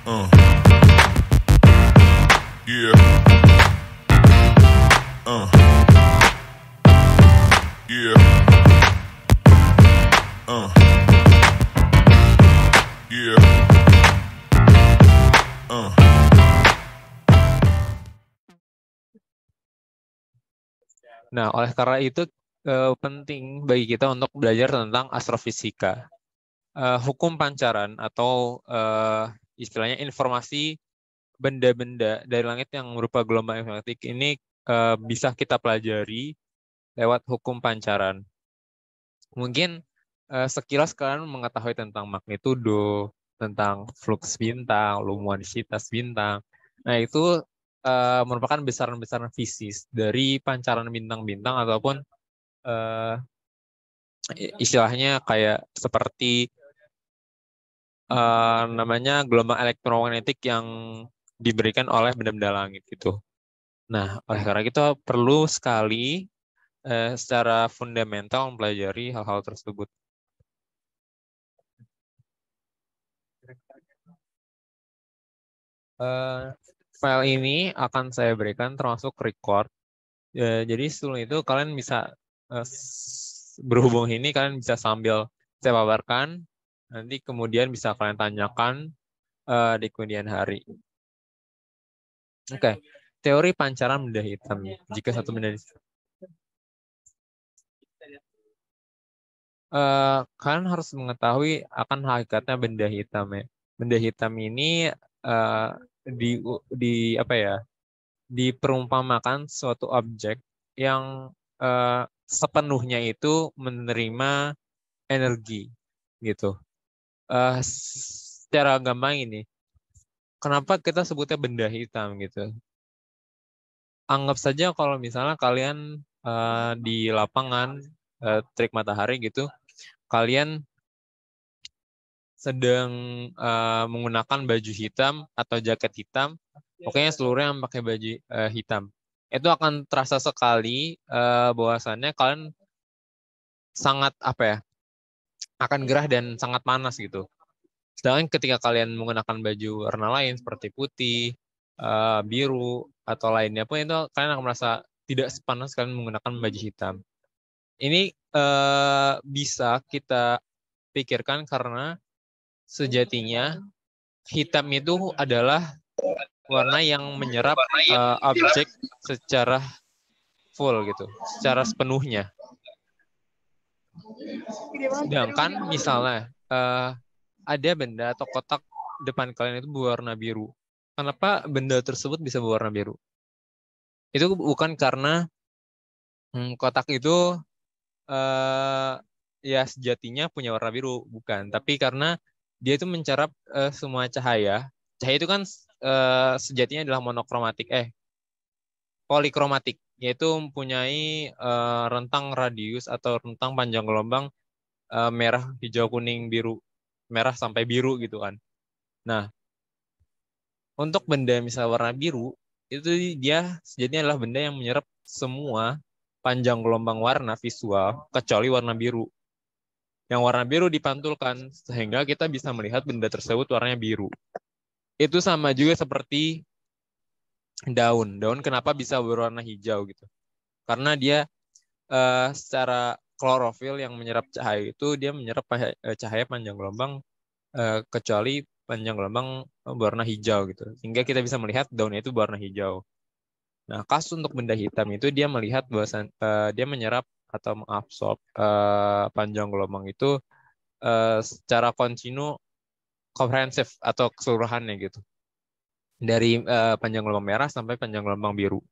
Uh, yeah. Uh, yeah. Uh, yeah. Uh. Nah, oleh karena itu penting bagi kita untuk belajar tentang astrofisika. Hukum pancaran atau istilahnya informasi benda-benda dari langit yang berupa gelombang elektromagnetik ini bisa kita pelajari lewat hukum pancaran. Mungkin sekilas kalian mengetahui tentang magnitudo, tentang fluks bintang, luminositas bintang. Nah, itu merupakan besaran-besaran fisis dari pancaran bintang-bintang ataupun eh, istilahnya kayak seperti namanya gelombang elektromagnetik yang diberikan oleh benda-benda langit gitu. Nah, oleh karena itu perlu sekali secara fundamental mempelajari hal-hal tersebut. File ini akan saya berikan termasuk record. Jadi sebelum itu kalian bisa berhubung ini kalian bisa sambil saya paparkan, nanti kemudian bisa kalian tanyakan di kemudian hari. Oke, teori pancaran benda hitam. Jika satu benda kalian harus mengetahui akan hakikatnya benda hitam ya. Benda hitam ini uh, di di apa ya? Diperumpamakan suatu objek yang sepenuhnya itu menerima energi gitu. Secara gampang ini, kenapa kita sebutnya benda hitam gitu? Anggap saja kalau misalnya kalian di lapangan terik matahari gitu, kalian sedang menggunakan baju hitam atau jaket hitam, pokoknya seluruhnya yang pakai baju hitam. Itu akan terasa sekali bahwasannya kalian sangat apa ya, akan gerah dan sangat panas gitu. Sedangkan ketika kalian menggunakan baju warna lain seperti putih, biru atau lainnya pun itu kalian akan merasa tidak sepanas kalian menggunakan baju hitam. Ini bisa kita pikirkan karena sejatinya hitam itu adalah warna yang menyerap objek secara full gitu, secara sepenuhnya. Sedangkan misalnya ada benda atau kotak depan kalian itu berwarna biru. Kenapa benda tersebut bisa berwarna biru? Itu bukan karena kotak itu eh, ya sejatinya punya warna biru, bukan. Tapi karena dia itu mencerap semua cahaya. Cahaya itu kan sejatinya adalah monokromatik, polikromatik, yaitu mempunyai rentang radius atau rentang panjang gelombang merah, hijau, kuning, biru, merah sampai biru gitu kan. Nah, untuk benda misal warna biru, itu dia sejatinya adalah benda yang menyerap semua panjang gelombang warna visual kecuali warna biru. Yang warna biru dipantulkan sehingga kita bisa melihat benda tersebut warnanya biru. Itu sama juga seperti daun. Daun kenapa bisa berwarna hijau gitu? Karena dia secara klorofil yang menyerap cahaya itu dia menyerap cahaya panjang gelombang kecuali panjang gelombang berwarna hijau gitu. Sehingga kita bisa melihat daunnya itu berwarna hijau. Nah, kasus untuk benda hitam itu dia melihat bahwa dia menyerap atau mengabsorb panjang gelombang itu secara kontinu komprehensif atau keseluruhannya gitu. Dari panjang gelombang merah sampai panjang gelombang biru.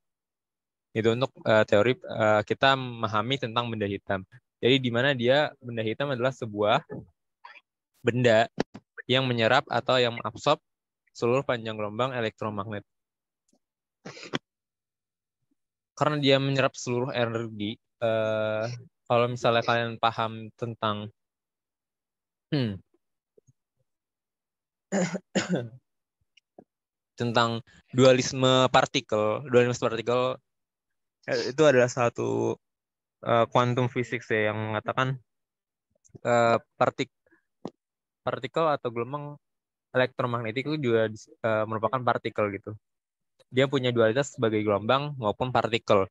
Itu untuk teori kita memahami tentang benda hitam. Jadi di mana dia benda hitam adalah sebuah benda yang menyerap atau yang mengabsorb seluruh panjang gelombang elektromagnet. Karena dia menyerap seluruh energi, kalau misalnya kalian paham tentang tentang dualisme partikel itu adalah satu quantum physics ya yang mengatakan partikel atau gelombang elektromagnetik itu juga merupakan partikel gitu. Dia punya dualitas sebagai gelombang maupun partikel.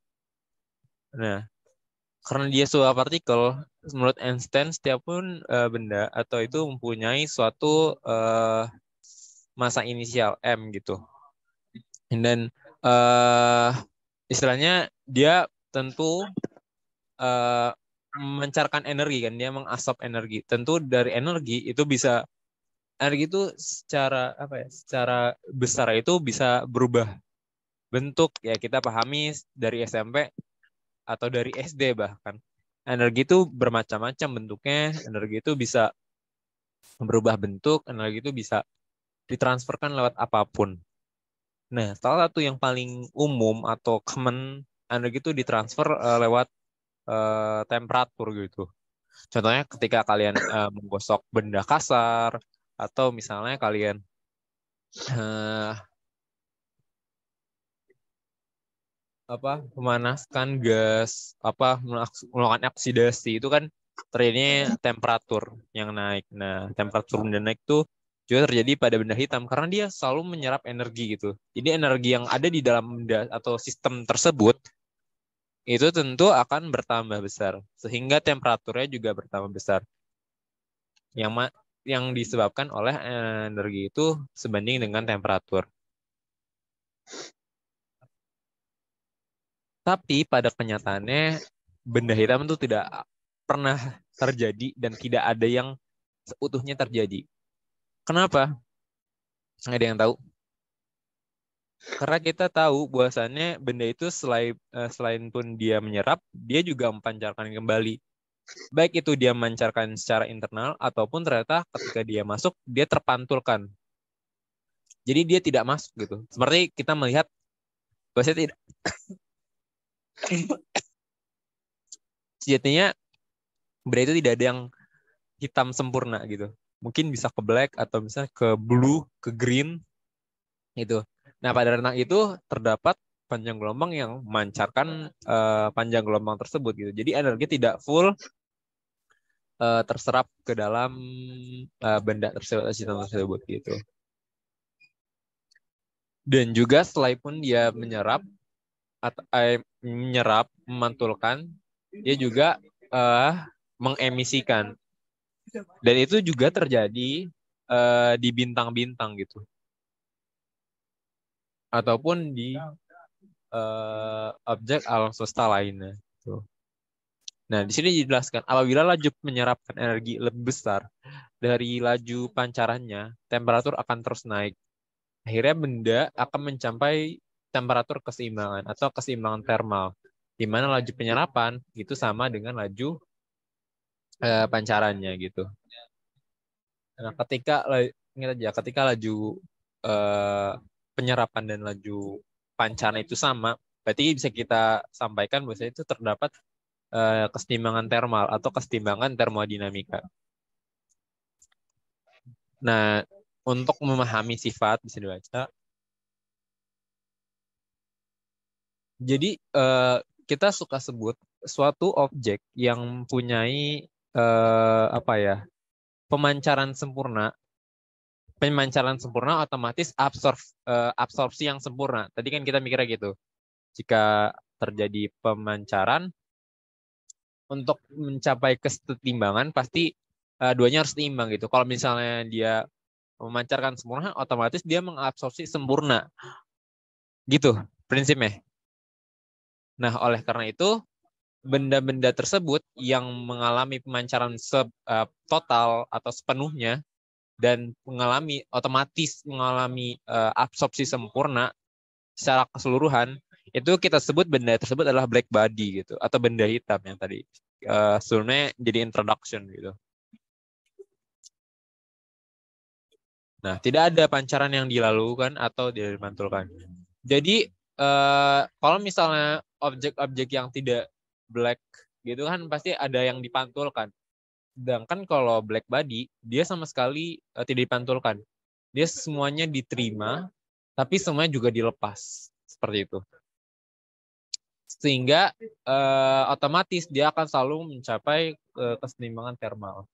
Nah, karena dia sebuah partikel, menurut Einstein setiap pun benda atau itu mempunyai suatu massa inisial M gitu. Dan uh, istilahnya dia tentu uh, mencarkan energi kan, dia mengasap energi. Tentu dari energi itu secara apa ya? Secara besar itu bisa berubah bentuk ya, kita pahami dari SMP atau dari SD bahkan. Energi itu bermacam-macam bentuknya, energi itu bisa berubah bentuk, energi itu bisa ditransferkan lewat apapun. Nah, salah satu yang paling umum atau common energi itu ditransfer lewat temperatur gitu. Contohnya ketika kalian menggosok benda kasar atau misalnya kalian uh, memanaskan gas, melakukan oksidasi itu kan terjadinya temperatur yang naik. Nah, temperatur benda naik itu juga terjadi pada benda hitam karena dia selalu menyerap energi gitu. Jadi energi yang ada di dalam benda atau sistem tersebut itu tentu akan bertambah besar sehingga temperaturnya juga bertambah besar. Yang disebabkan oleh energi itu sebanding dengan temperatur. Tapi pada kenyataannya benda hitam itu tidak pernah terjadi dan tidak ada yang seutuhnya terjadi. Kenapa? Nggak ada yang tahu. Karena kita tahu bahwasannya benda itu selain pun dia menyerap, dia juga memancarkan kembali. Baik itu dia memancarkan secara internal ataupun ternyata ketika dia masuk dia terpantulkan. Jadi dia tidak masuk gitu. Seperti kita melihat bahwasanya tidak sejatinya benda itu tidak ada yang hitam sempurna gitu. Mungkin bisa ke black atau misalnya ke blue, ke green gitu. Nah, pada rentang itu terdapat panjang gelombang yang memancarkan panjang gelombang tersebut gitu. Jadi energi tidak full terserap ke dalam benda tersebut, sistem tersebut gitu. Dan juga setelah pun dia menyerap, memantulkan, dia juga mengemisikan. Dan itu juga terjadi di bintang-bintang gitu. Ataupun di objek alam semesta lainnya. Tuh. Nah, di sini dijelaskan apabila laju menyerapkan energi lebih besar dari laju pancarannya, temperatur akan terus naik. Akhirnya benda akan mencapai temperatur keseimbangan atau keseimbangan termal, di mana laju penyerapan itu sama dengan laju pancarannya gitu. Nah, ingat aja, ketika laju eh, penyerapan dan laju pancaran itu sama, berarti bisa kita sampaikan bahwa itu terdapat kesetimbangan termal atau kesetimbangan termodinamika. Nah, untuk memahami sifat bisa dibaca. Jadi kita suka sebut suatu objek yang mempunyai apa ya, pemancaran sempurna. Pemancaran sempurna otomatis absorpsi yang sempurna. Tadi kan kita mikirnya gitu. Jika terjadi pemancaran, untuk mencapai kesetimbangan pasti duanya harus seimbang gitu. Kalau misalnya dia memancarkan sempurna, otomatis dia mengabsorpsi sempurna. Gitu prinsipnya. Nah, oleh karena itu, benda-benda tersebut yang mengalami pemancaran total atau sepenuhnya dan otomatis mengalami absorpsi sempurna secara keseluruhan, itu kita sebut benda tersebut adalah black body gitu atau benda hitam yang tadi sebelumnya jadi introduction gitu. Nah, tidak ada pancaran yang dilalukan atau dimantulkan. Jadi kalau misalnya objek-objek yang tidak black gitu kan pasti ada yang dipantulkan. Sedangkan kalau black body dia sama sekali tidak dipantulkan. Dia semuanya diterima, tapi semuanya juga dilepas seperti itu. Sehingga otomatis dia akan selalu mencapai keseimbangan termal.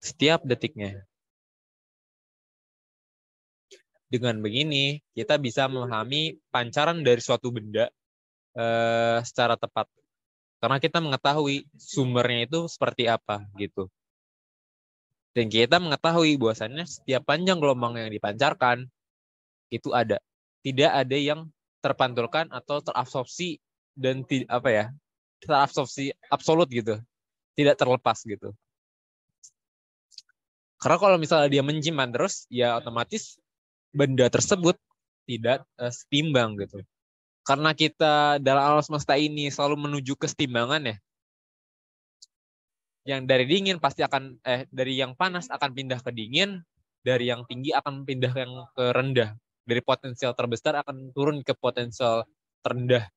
setiap detiknya. Dengan begini, kita bisa memahami pancaran dari suatu benda secara tepat. Karena kita mengetahui sumbernya itu seperti apa gitu. Dan kita mengetahui bahwasannya setiap panjang gelombang yang dipancarkan itu ada. Tidak ada yang terpantulkan atau terabsorpsi dan apa ya? Terabsorpsi absolut gitu. Tidak terlepas gitu. Karena kalau misalnya dia menjimat terus, ya otomatis benda tersebut tidak setimbang gitu. Karena kita dalam alam semesta ini selalu menuju kesetimbangan ya. Yang dari dingin pasti akan dari yang panas akan pindah ke dingin, dari yang tinggi akan pindah yang ke rendah. Dari potensial terbesar akan turun ke potensial terendah.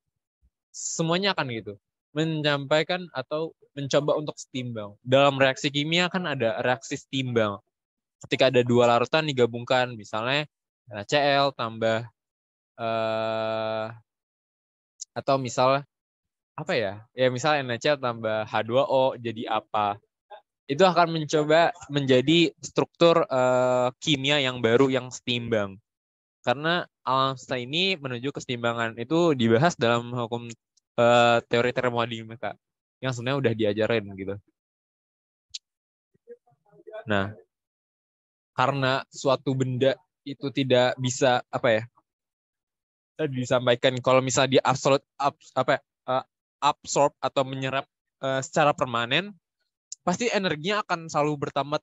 Semuanya akan gitu. Menyampaikan atau mencoba untuk setimbang. Dalam reaksi kimia kan ada reaksi setimbang. Ketika ada dua larutan digabungkan, misalnya NaCl tambah atau misal apa ya? Ya misal NaCl tambah H2O jadi apa? Itu akan mencoba menjadi struktur kimia yang baru yang setimbang. Karena alam semesta ini menuju kesetimbangan itu dibahas dalam hukum teori termodinamika yang sebenarnya udah diajarin gitu. Nah, karena suatu benda itu tidak bisa apa ya disampaikan kalau misalnya dia absorb atau menyerap secara permanen, pasti energinya akan selalu bertambah,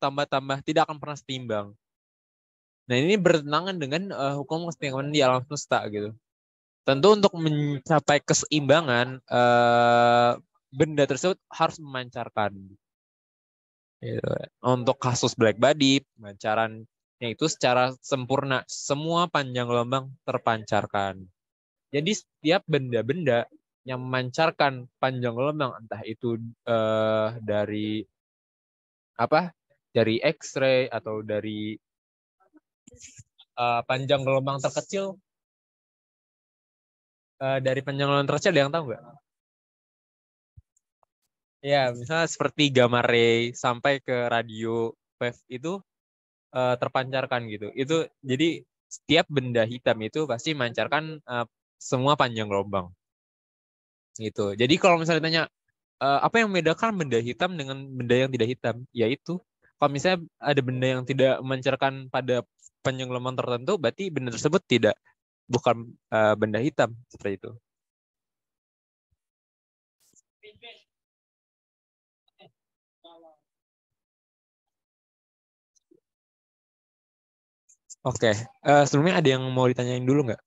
tidak akan pernah setimbang. Nah, ini bertentangan dengan hukum kesetimbangan di alam semesta gitu. Tentu untuk mencapai keseimbangan, benda tersebut harus memancarkan. Gitu. Untuk kasus black body, pemancarannya itu secara sempurna, semua panjang gelombang terpancarkan. Jadi setiap benda-benda yang memancarkan panjang gelombang, entah itu dari apa, dari X-ray atau dari panjang gelombang terkecil, dari panjang gelombang terkecil, ada yang tahu nggak? Ya, misalnya seperti gamma ray sampai ke radio wave itu terpancarkan gitu. Itu jadi setiap benda hitam itu pasti memancarkan semua panjang gelombang gitu. Jadi kalau misalnya ditanya apa yang membedakan benda hitam dengan benda yang tidak hitam, yaitu kalau misalnya ada benda yang tidak memancarkan pada panjang gelombang tertentu, berarti benda tersebut bukan benda hitam seperti itu. Oke, sebelumnya ada yang mau ditanyain dulu nggak?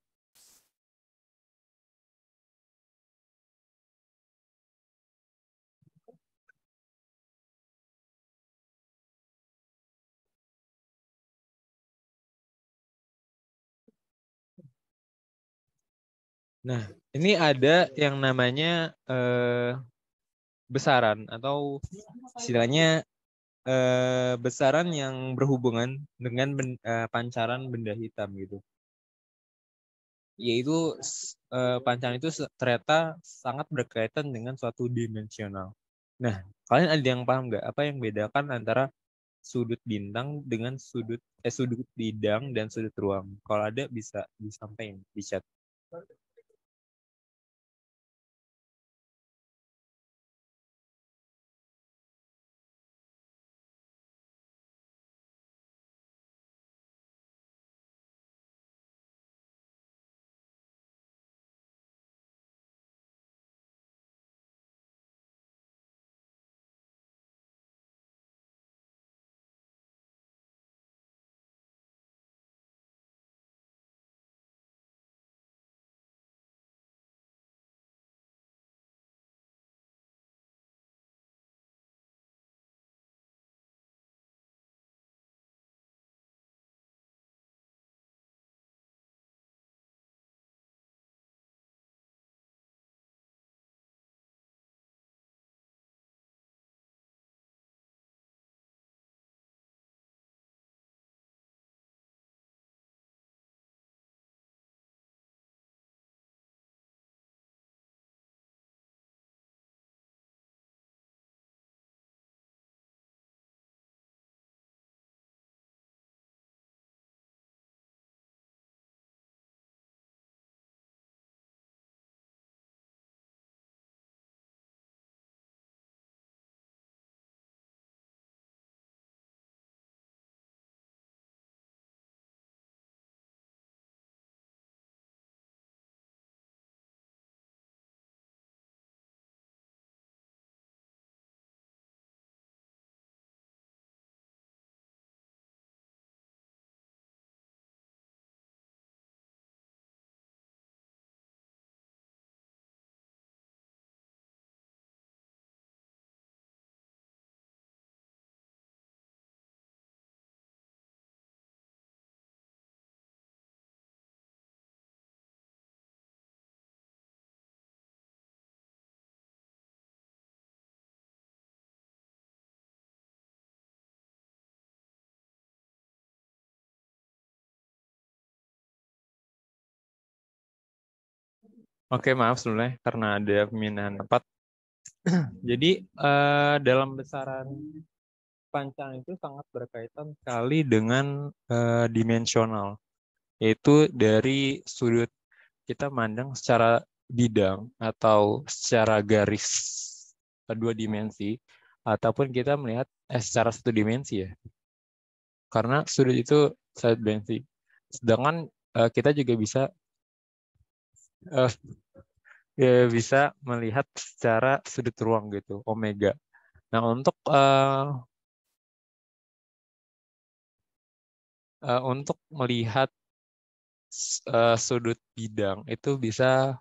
Nah, ini ada yang namanya besaran atau istilahnya besaran yang berhubungan dengan pancaran benda hitam gitu. Yaitu pancaran itu ternyata sangat berkaitan dengan suatu dimensional. Nah, kalian ada yang paham nggak apa yang bedakan antara sudut bintang dengan sudut bidang dan sudut ruang? Kalau ada bisa disampaikan di chat. Oke, maaf sebenarnya karena ada pemindahan tempat. Jadi dalam besaran panjang itu sangat berkaitan sekali dengan dimensional, yaitu dari sudut kita mandang secara bidang atau secara garis dua dimensi, ataupun kita melihat secara satu dimensi ya. Karena sudut itu satu dimensi. Sedangkan kita juga eh, bisa melihat secara sudut ruang gitu, omega. Nah, untuk melihat sudut bidang itu bisa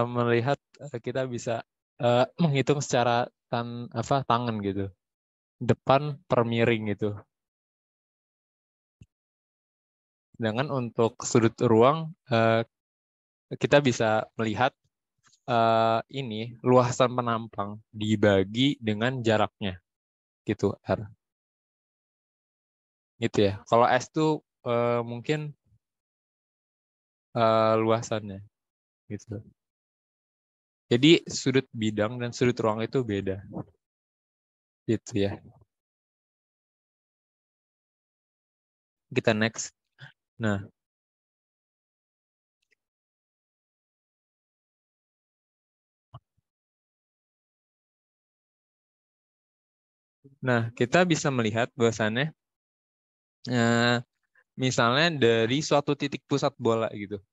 melihat kita bisa menghitung secara tangan gitu, depan per miring gitu. Sedangkan untuk sudut ruang kita bisa melihat ini luasan penampang dibagi dengan jaraknya gitu R. Gitu ya. Kalau S tuh mungkin luasannya gitu. Jadi sudut bidang dan sudut ruang itu beda. Gitu ya. Kita next. Nah, kita bisa melihat bahwasannya eh, misalnya dari suatu titik pusat bola gitu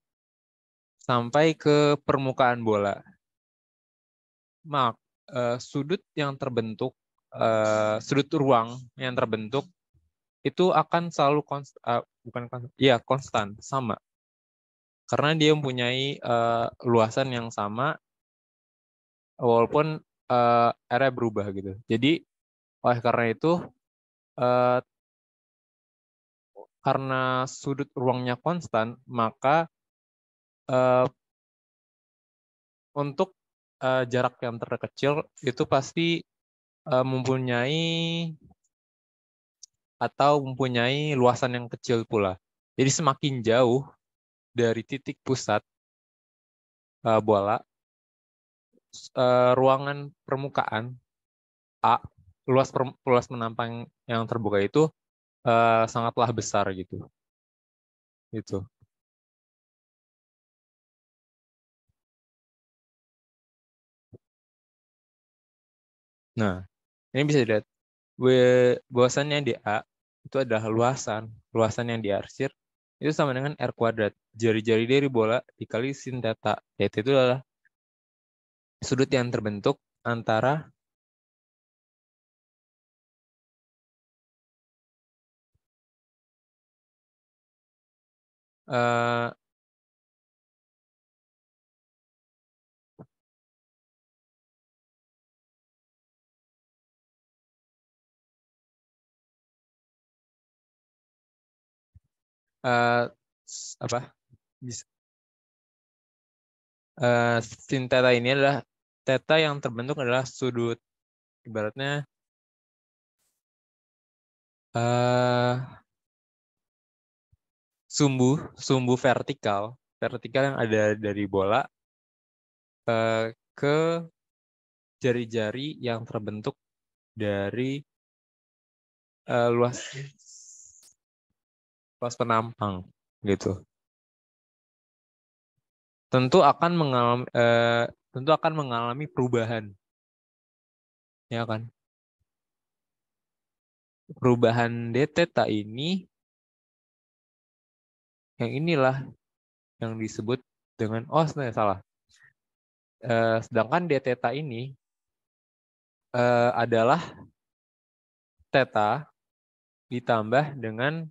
sampai ke permukaan bola. Mak, sudut yang terbentuk, sudut ruang yang terbentuk itu akan selalu bukan konstan, iya konstan, sama. Karena dia mempunyai luasan yang sama walaupun area berubah gitu. Jadi oleh karena itu eh, karena sudut ruangnya konstan, maka eh, untuk jarak yang terkecil itu pasti mempunyai luasan yang kecil pula. Jadi semakin jauh dari titik pusat bola, ruangan permukaan A, luas penampang yang terbuka itu sangatlah besar gitu. Gitu. Nah, ini bisa dilihat bahwasannya di A itu adalah luasan yang diarsir itu sama dengan R kuadrat. Jari-jari dari bola dikali sin theta. Yaitu itu adalah sudut yang terbentuk antara eh, eh, apa bis- sin theta ini adalah theta yang terbentuk adalah sudut ibaratnya eh sumbu sumbu vertikal yang ada dari bola ke jari-jari yang terbentuk dari luas luas penampang gitu. Tentu akan mengalami perubahan, ya kan? Perubahan d theta ini yang inilah yang disebut dengan sebenarnya salah. Sedangkan d theta ini adalah theta ditambah dengan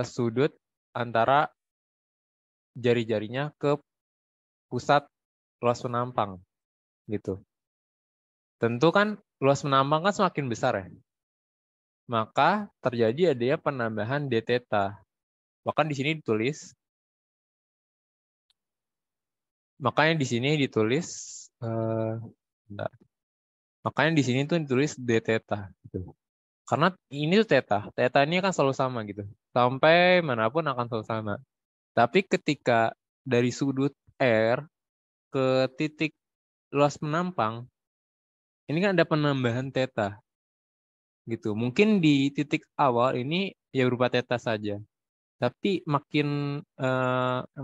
sudut antara jari-jarinya ke pusat luas penampang gitu. Tentu kan luas penampang kan semakin besar ya. Maka terjadi adanya penambahan d theta. Bahkan di sini ditulis, makanya di sini ditulis, bentar. Makanya di sini tuh ditulis d theta gitu. Karena ini tuh theta, theta ini akan selalu sama gitu. Sampai manapun akan selalu sama. Tapi ketika dari sudut R ke titik luas menampang, ini kan ada penambahan theta gitu. Mungkin di titik awal ini ya berupa theta saja. Tapi makin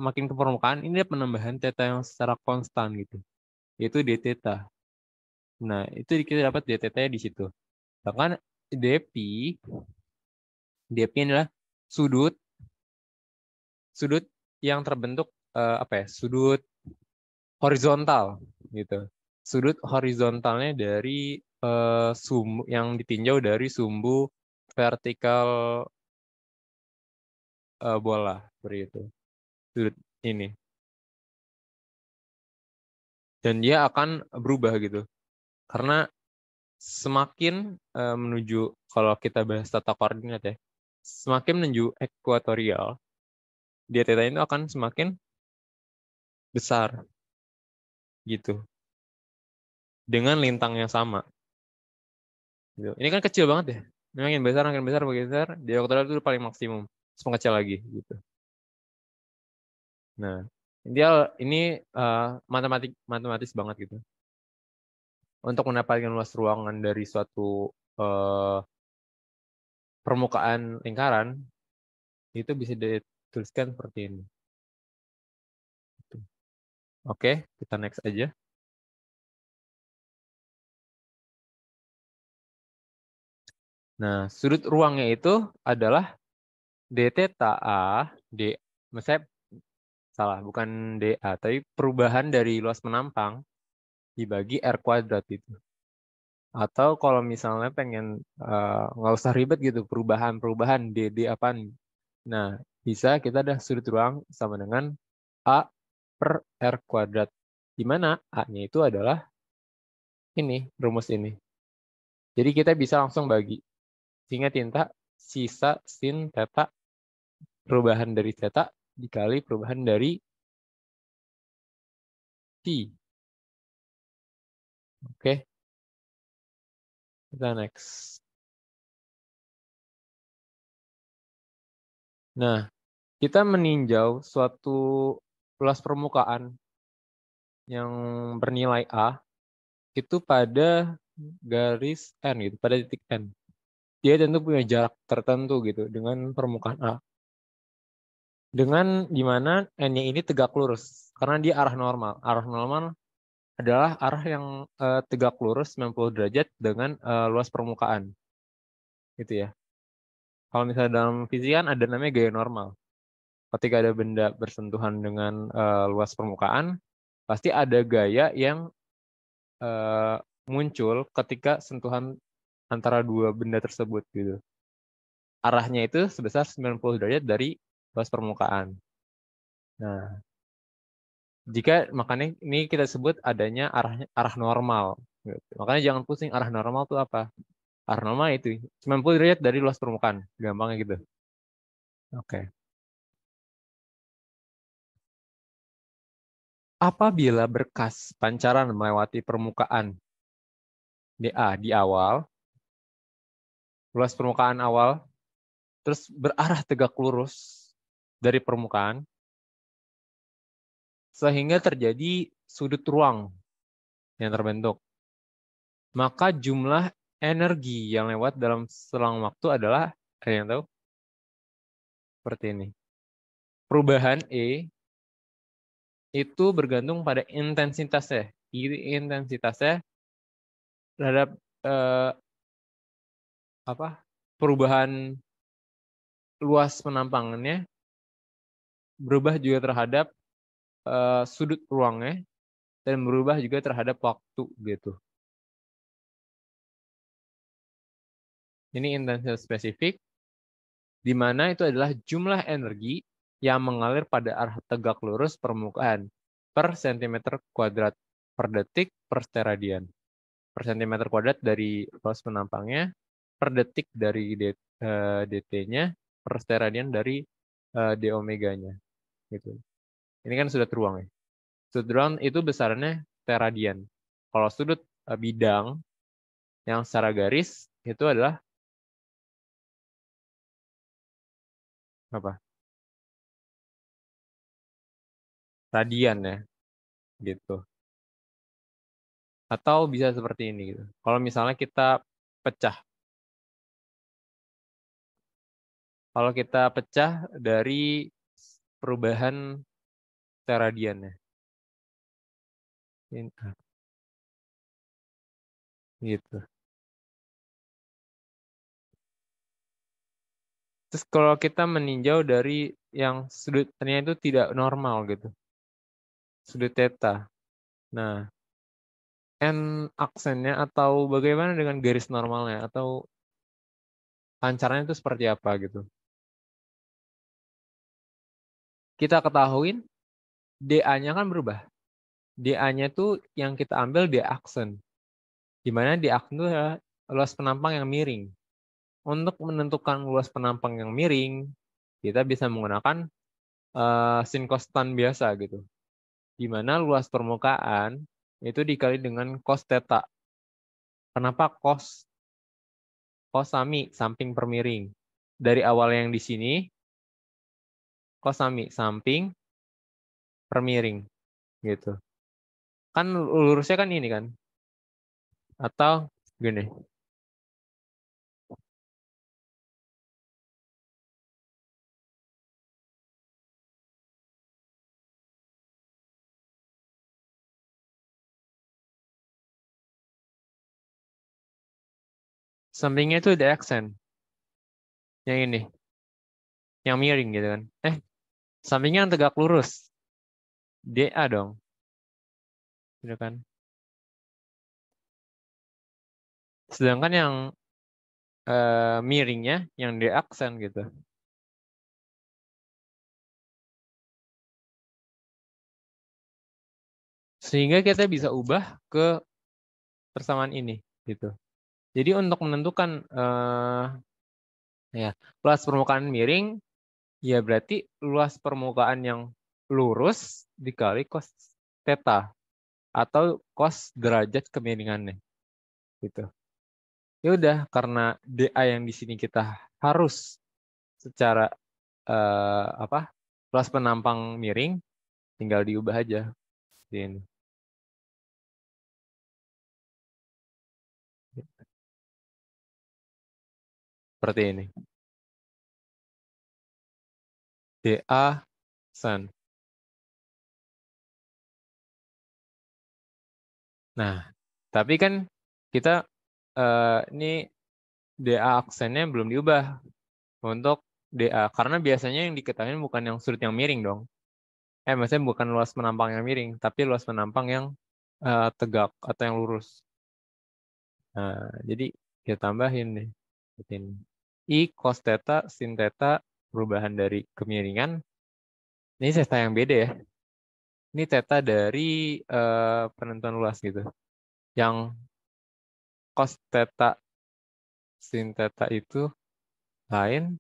ke permukaan ini ada penambahan theta yang secara konstan gitu. Yaitu d theta. Nah, itu kita dapat d theta di situ. Bahkan dp ini adalah sudut yang terbentuk sudut horizontal gitu. Sudut horizontalnya dari yang ditinjau dari sumbu vertikal bola seperti itu. Sudut ini. Dan dia akan berubah gitu. Karena semakin menuju, kalau kita bahas tata koordinat ya, semakin menuju ekuatorial, dia theta itu akan semakin besar gitu. Dengan lintang yang sama. Gitu. Ini kan kecil banget ya. Ini makin besar, di ekuatorial itu paling maksimum. Terus mengecil lagi gitu. Nah, ini matematis banget gitu. Untuk mendapatkan luas ruangan dari suatu permukaan lingkaran, itu bisa dituliskan seperti ini. Oke, kita next aja. Nah, sudut ruangnya itu adalah d theta A, maksudnya salah, bukan dA, tapi perubahan dari luas menampang dibagi R kuadrat itu. Atau kalau misalnya pengen nggak usah ribet gitu, perubahan d apaan. Nah, bisa kita ada sudut ruang sama dengan A per R kuadrat. Di mana A-nya itu adalah ini, rumus ini. Jadi kita bisa langsung bagi. Sehingga tinta sisa sin theta, perubahan dari theta dikali perubahan dari T. Oke, kita next. Nah, kita meninjau suatu luas permukaan yang bernilai A itu pada garis N gitu, pada titik N. Dia tentu punya jarak tertentu gitu dengan permukaan A. Dengan dimana N-nya ini tegak lurus, karena dia arah normal. Arah normal adalah arah yang tegak lurus 90 derajat dengan luas permukaan. Gitu ya. Kalau misalnya dalam fisika kan ada namanya gaya normal. Ketika ada benda bersentuhan dengan luas permukaan, pasti ada gaya yang muncul ketika sentuhan antara dua benda tersebut gitu. Arahnya itu sebesar 90 derajat dari luas permukaan. Nah, makanya ini kita sebut adanya arah normal. Gitu. Makanya jangan pusing, arah normal itu apa? Arah normal itu 90 derajat dari luas permukaan. Gampangnya gitu. Oke. Apabila berkas pancaran melewati permukaan DA di awal, luas permukaan awal, terus berarah tegak lurus dari permukaan, sehingga terjadi sudut ruang yang terbentuk. Maka jumlah energi yang lewat dalam selang waktu adalah, ada yang tahu? Seperti ini. Perubahan E itu bergantung pada intensitasnya. Intensitasnya terhadap perubahan luas penampangannya, berubah juga terhadap sudut ruangnya, dan berubah juga terhadap waktu gitu. Ini intensitas spesifik, di mana itu adalah jumlah energi yang mengalir pada arah tegak lurus permukaan per cm kuadrat per detik per steradian. Per cm kuadrat dari luas penampangnya, per detik dari dt-nya, per steradian dari d omeganya. Gitu. Ini kan sudut ruang ya. Sudut ruang itu besarnya steradian. Kalau sudut bidang yang secara garis itu adalah apa? radian ya, gitu. Atau bisa seperti ini gitu. Kalau misalnya kita pecah, kalau kita pecah dari perubahan radiannya, gitu. Terus kalau kita meninjau dari yang sudut ternyata itu tidak normal gitu, sudut theta. Nah, n aksennya atau bagaimana dengan garis normalnya atau pancarannya itu seperti apa gitu. Kita ketahuin dA-nya kan berubah. dA-nya itu yang kita ambil dA aksen. Di mana dA aksen itu adalah luas penampang yang miring. Untuk menentukan luas penampang yang miring, kita bisa menggunakan sin kostan biasa gitu. Di mana luas permukaan itu dikali dengan cos theta. Kenapa cos? Cos sami, samping per miring. Dari awal yang di sini, cos sami, samping per miring. Gitu. Kan lurusnya kan ini kan. Atau gini. Sampingnya itu ada aksen. Yang ini. Yang miring gitu kan. Sampingnya yang tegak lurus. DA dong. Gitu kan. Sedangkan yang miringnya yang D aksen gitu. Sehingga kita bisa ubah ke persamaan ini gitu. Jadi untuk menentukan ya luas permukaan miring, ya berarti luas permukaan yang lurus dikali cos theta atau cos derajat kemiringannya gitu. Ya udah karena DA yang di sini kita harus secara apa luas penampang miring, tinggal diubah aja di ini. Seperti ini. DA sen. Nah, tapi kan kita ini DA aksennya belum diubah untuk DA karena biasanya yang diketahui bukan yang sudut yang miring dong. Maksudnya bukan luas penampang yang miring, tapi luas penampang yang tegak atau yang lurus. Nah, jadi kita tambahin nih. Seperti ini. I cos theta sin theta perubahan dari kemiringan. Ini theta yang beda ya. Ini theta dari penentuan luas gitu. Yang cos theta sin theta itu lain.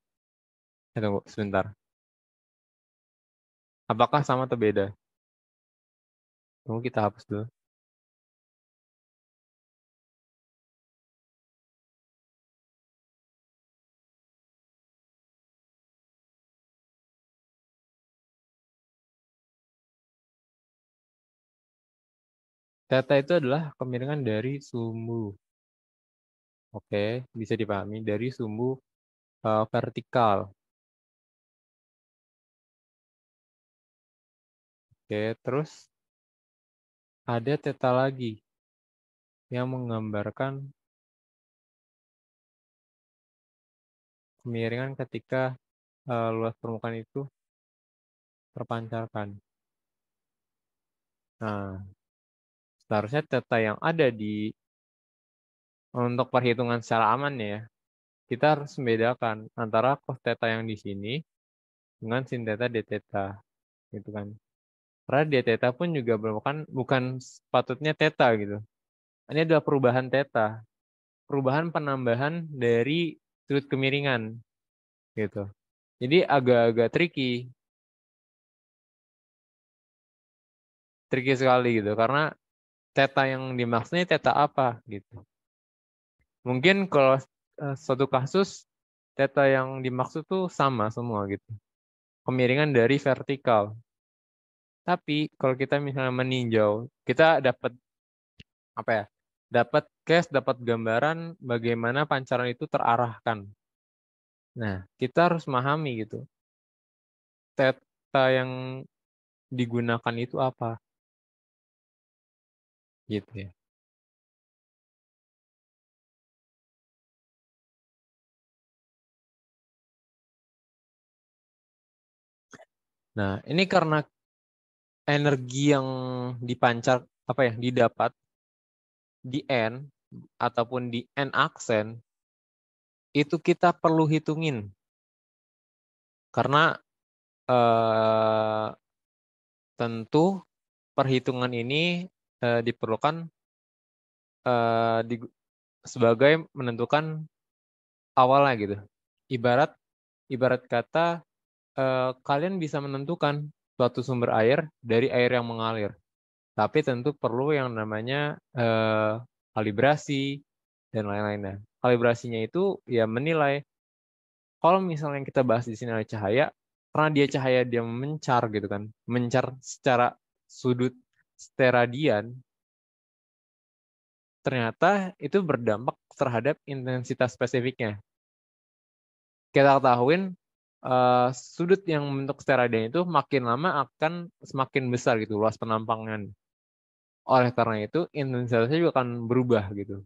Tunggu sebentar. Apakah sama atau beda? Tunggu kita hapus dulu. Theta itu adalah kemiringan dari sumbu. Oke, bisa dipahami dari sumbu vertikal. Oke, terus ada theta lagi yang menggambarkan kemiringan ketika luas permukaan itu terpancarkan. Nah, seharusnya theta yang ada di untuk perhitungan secara aman ya, kita harus membedakan antara cos theta yang di sini dengan sin theta d theta, gitu kan. Karena d theta pun juga bukan sepatutnya theta gitu. Ini adalah perubahan theta, perubahan penambahan dari sudut kemiringan gitu. Jadi agak-agak tricky sekali gitu karena theta yang dimaksudnya theta apa gitu. Mungkin kalau suatu kasus theta yang dimaksud tuh sama semua gitu. Kemiringan dari vertikal. Tapi kalau kita misalnya meninjau, kita dapat apa ya? Dapat case, dapat gambaran bagaimana pancaran itu terarahkan. Nah, kita harus memahami gitu. Theta yang digunakan itu apa? Gitu ya. Nah, ini karena energi yang dipancar apa ya, didapat di N ataupun di N aksen itu kita perlu hitungin. Karena eh, tentu perhitungan ini diperlukan eh, di- sebagai menentukan awalnya gitu. Ibarat ibarat kata kalian bisa menentukan suatu sumber air dari air yang mengalir. Tapi tentu perlu yang namanya kalibrasi dan lain-lainnya. Kalibrasinya itu ya menilai kalau misalnya yang kita bahas di sini adalah cahaya, karena dia cahaya dia mencar gitu kan, mencar secara sudut steradian, ternyata itu berdampak terhadap intensitas spesifiknya. Kita ketahuin sudut yang membentuk steradian itu makin lama akan semakin besar gitu luas penampangnya. Oleh karena itu intensitasnya juga akan berubah gitu.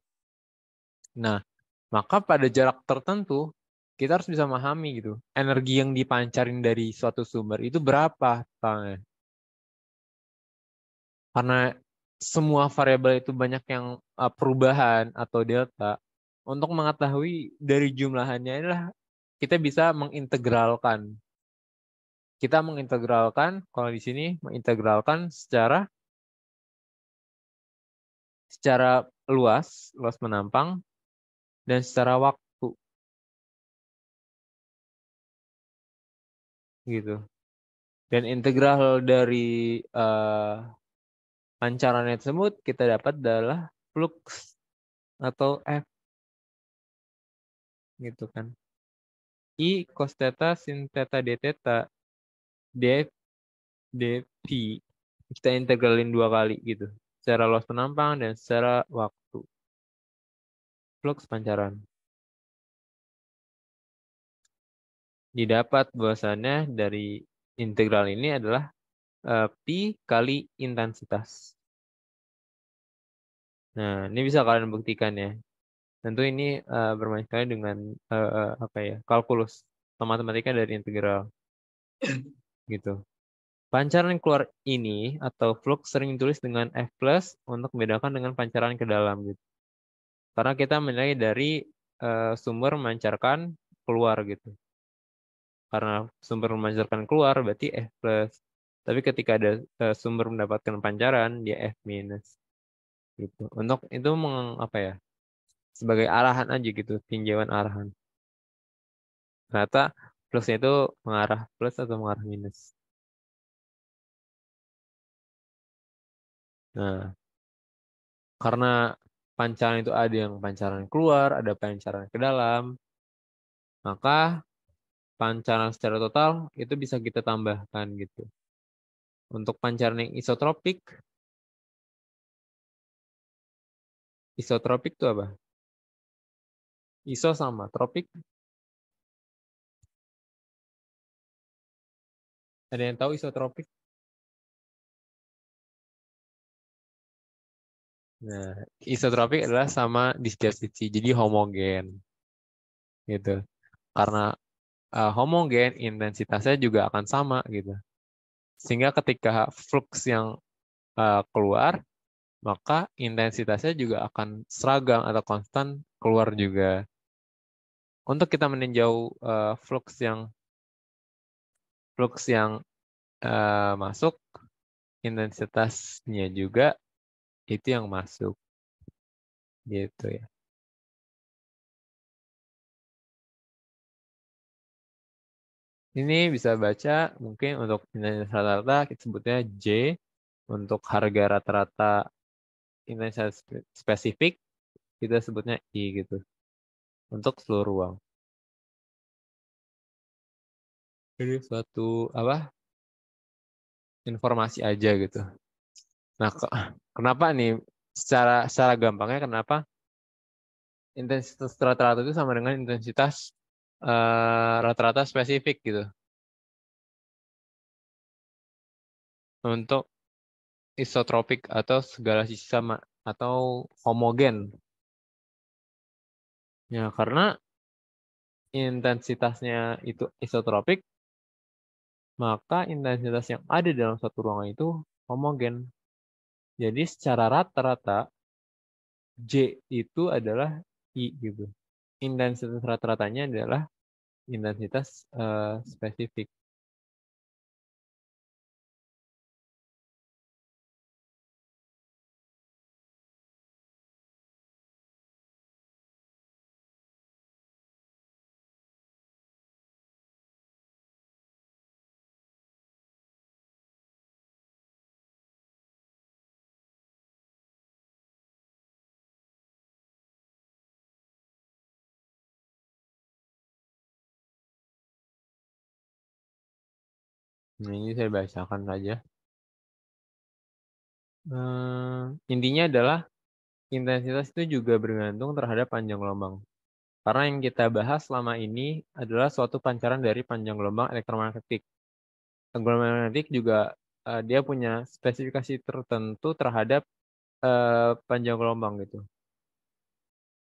Nah, maka pada jarak tertentu kita harus bisa memahami gitu. Energi yang dipancarin dari suatu sumber itu berapa misalnya. Karena semua variabel itu banyak yang perubahan atau delta. Untuk mengetahui dari jumlahannya inilah kita bisa mengintegralkan. Kita mengintegralkan, kalau di sini mengintegralkan secara luas, luas menampang, dan secara waktu gitu. Dan integral dari eh, pancarannya tersebut kita dapat adalah flux atau F gitu kan. I cos theta sin theta d theta d dp kita integralin dua kali gitu. Secara luas penampang dan secara waktu. Flux pancaran. Didapat bahwasannya dari integral ini adalah pi kali intensitas. Nah, ini bisa kalian buktikan ya. Tentu ini bermain sekali dengan apa ya, kalkulus atau matematika dari integral gitu. Pancaran yang keluar ini atau flux sering ditulis dengan F plus untuk membedakan dengan pancaran ke dalam gitu. Karena kita menilai dari sumber memancarkan keluar gitu. Karena sumber memancarkan keluar berarti F plus. Tapi ketika ada sumber mendapatkan pancaran dia F minus gitu. Untuk itu apa ya? Sebagai arahan aja gitu, tinjauan arahan. Ternyata plusnya itu mengarah plus atau mengarah minus. Nah, karena pancaran itu ada yang pancaran keluar, ada pancaran ke dalam, maka pancaran secara total itu bisa kita tambahkan gitu. Untuk pancaran yang isotropik itu apa? Iso sama tropik. Ada yang tahu isotropik? Nah, isotropik adalah sama di setiap sisi, jadi homogen gitu. Karena homogen, intensitasnya juga akan sama gitu. Sehingga ketika flux yang keluar, maka intensitasnya juga akan seragam atau konstan keluar juga. Untuk kita meninjau flux yang masuk, intensitasnya juga itu yang masuk, gitu ya. Ini bisa baca mungkin untuk intensitas rata-rata kita sebutnya J, untuk harga rata-rata intensitas spesifik kita sebutnya I gitu. Untuk seluruh ruang. Jadi suatu apa? informasi aja gitu. Nah, kenapa nih secara gampangnya kenapa intensitas rata-rata itu sama dengan intensitas rata-rata spesifik gitu untuk isotropik atau segala sisi sama atau homogen. Ya, karena intensitasnya itu isotropik, maka intensitas yang ada dalam satu ruangan itu homogen. Jadi secara rata-rata J itu adalah I gitu. Intensitas rata-ratanya adalah intensitas spesifik. Nah, ini saya bacakan saja. Intinya adalah intensitas itu juga bergantung terhadap panjang gelombang. Karena yang kita bahas selama ini adalah suatu pancaran dari panjang gelombang elektromagnetik. Gelombang magnetik juga dia punya spesifikasi tertentu terhadap panjang gelombang gitu.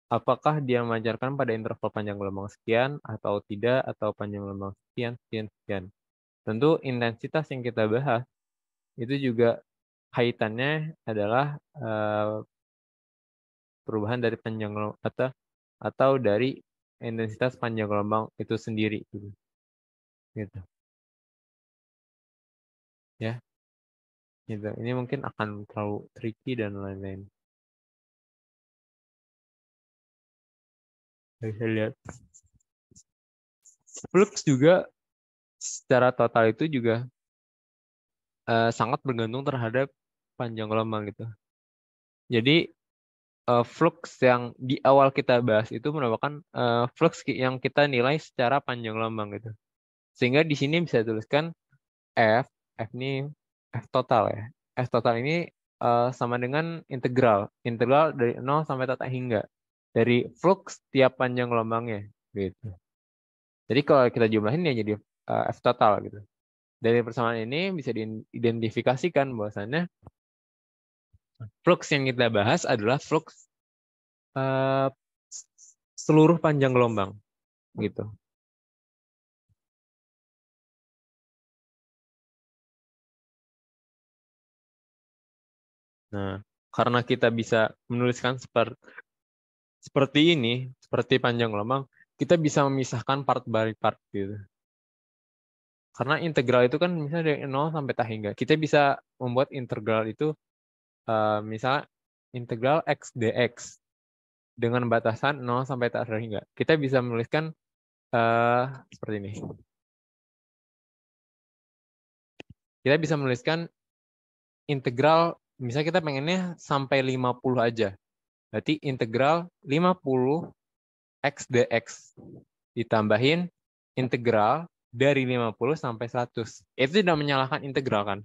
Apakah dia memancarkan pada interval panjang gelombang sekian atau tidak, atau panjang gelombang sekian, sekian, sekian. Tentu intensitas yang kita bahas itu juga kaitannya adalah perubahan dari panjang gelombang atau dari intensitas panjang gelombang itu sendiri gitu. Ya, gitu. Ini mungkin akan terlalu tricky dan lain-lain. Bisa lihat. Flux juga secara total itu juga sangat bergantung terhadap panjang gelombang gitu. Jadi flux yang di awal kita bahas itu merupakan flux yang kita nilai secara panjang gelombang gitu. Sehingga di sini bisa tuliskan F ini F total ya. F total ini sama dengan integral dari 0 sampai tata hingga dari flux tiap panjang gelombangnya gitu. Jadi kalau kita jumlahin ya jadi F total gitu. Dari persamaan ini bisa diidentifikasikan bahwasannya flux yang kita bahas adalah flux seluruh panjang gelombang gitu. Nah, karena kita bisa menuliskan seperti ini, seperti panjang gelombang, kita bisa memisahkan part by part gitu. Karena integral itu kan misalnya dari 0 sampai tak hingga. Kita bisa membuat integral itu misalnya integral x dx dengan batasan 0 sampai tak hingga. Kita bisa menuliskan seperti ini. Kita bisa menuliskan integral, misalnya kita pengennya sampai 50 aja. Berarti integral 50 x dx ditambahin integral dari 50 sampai 100. Itu tidak menyalahkan integral kan?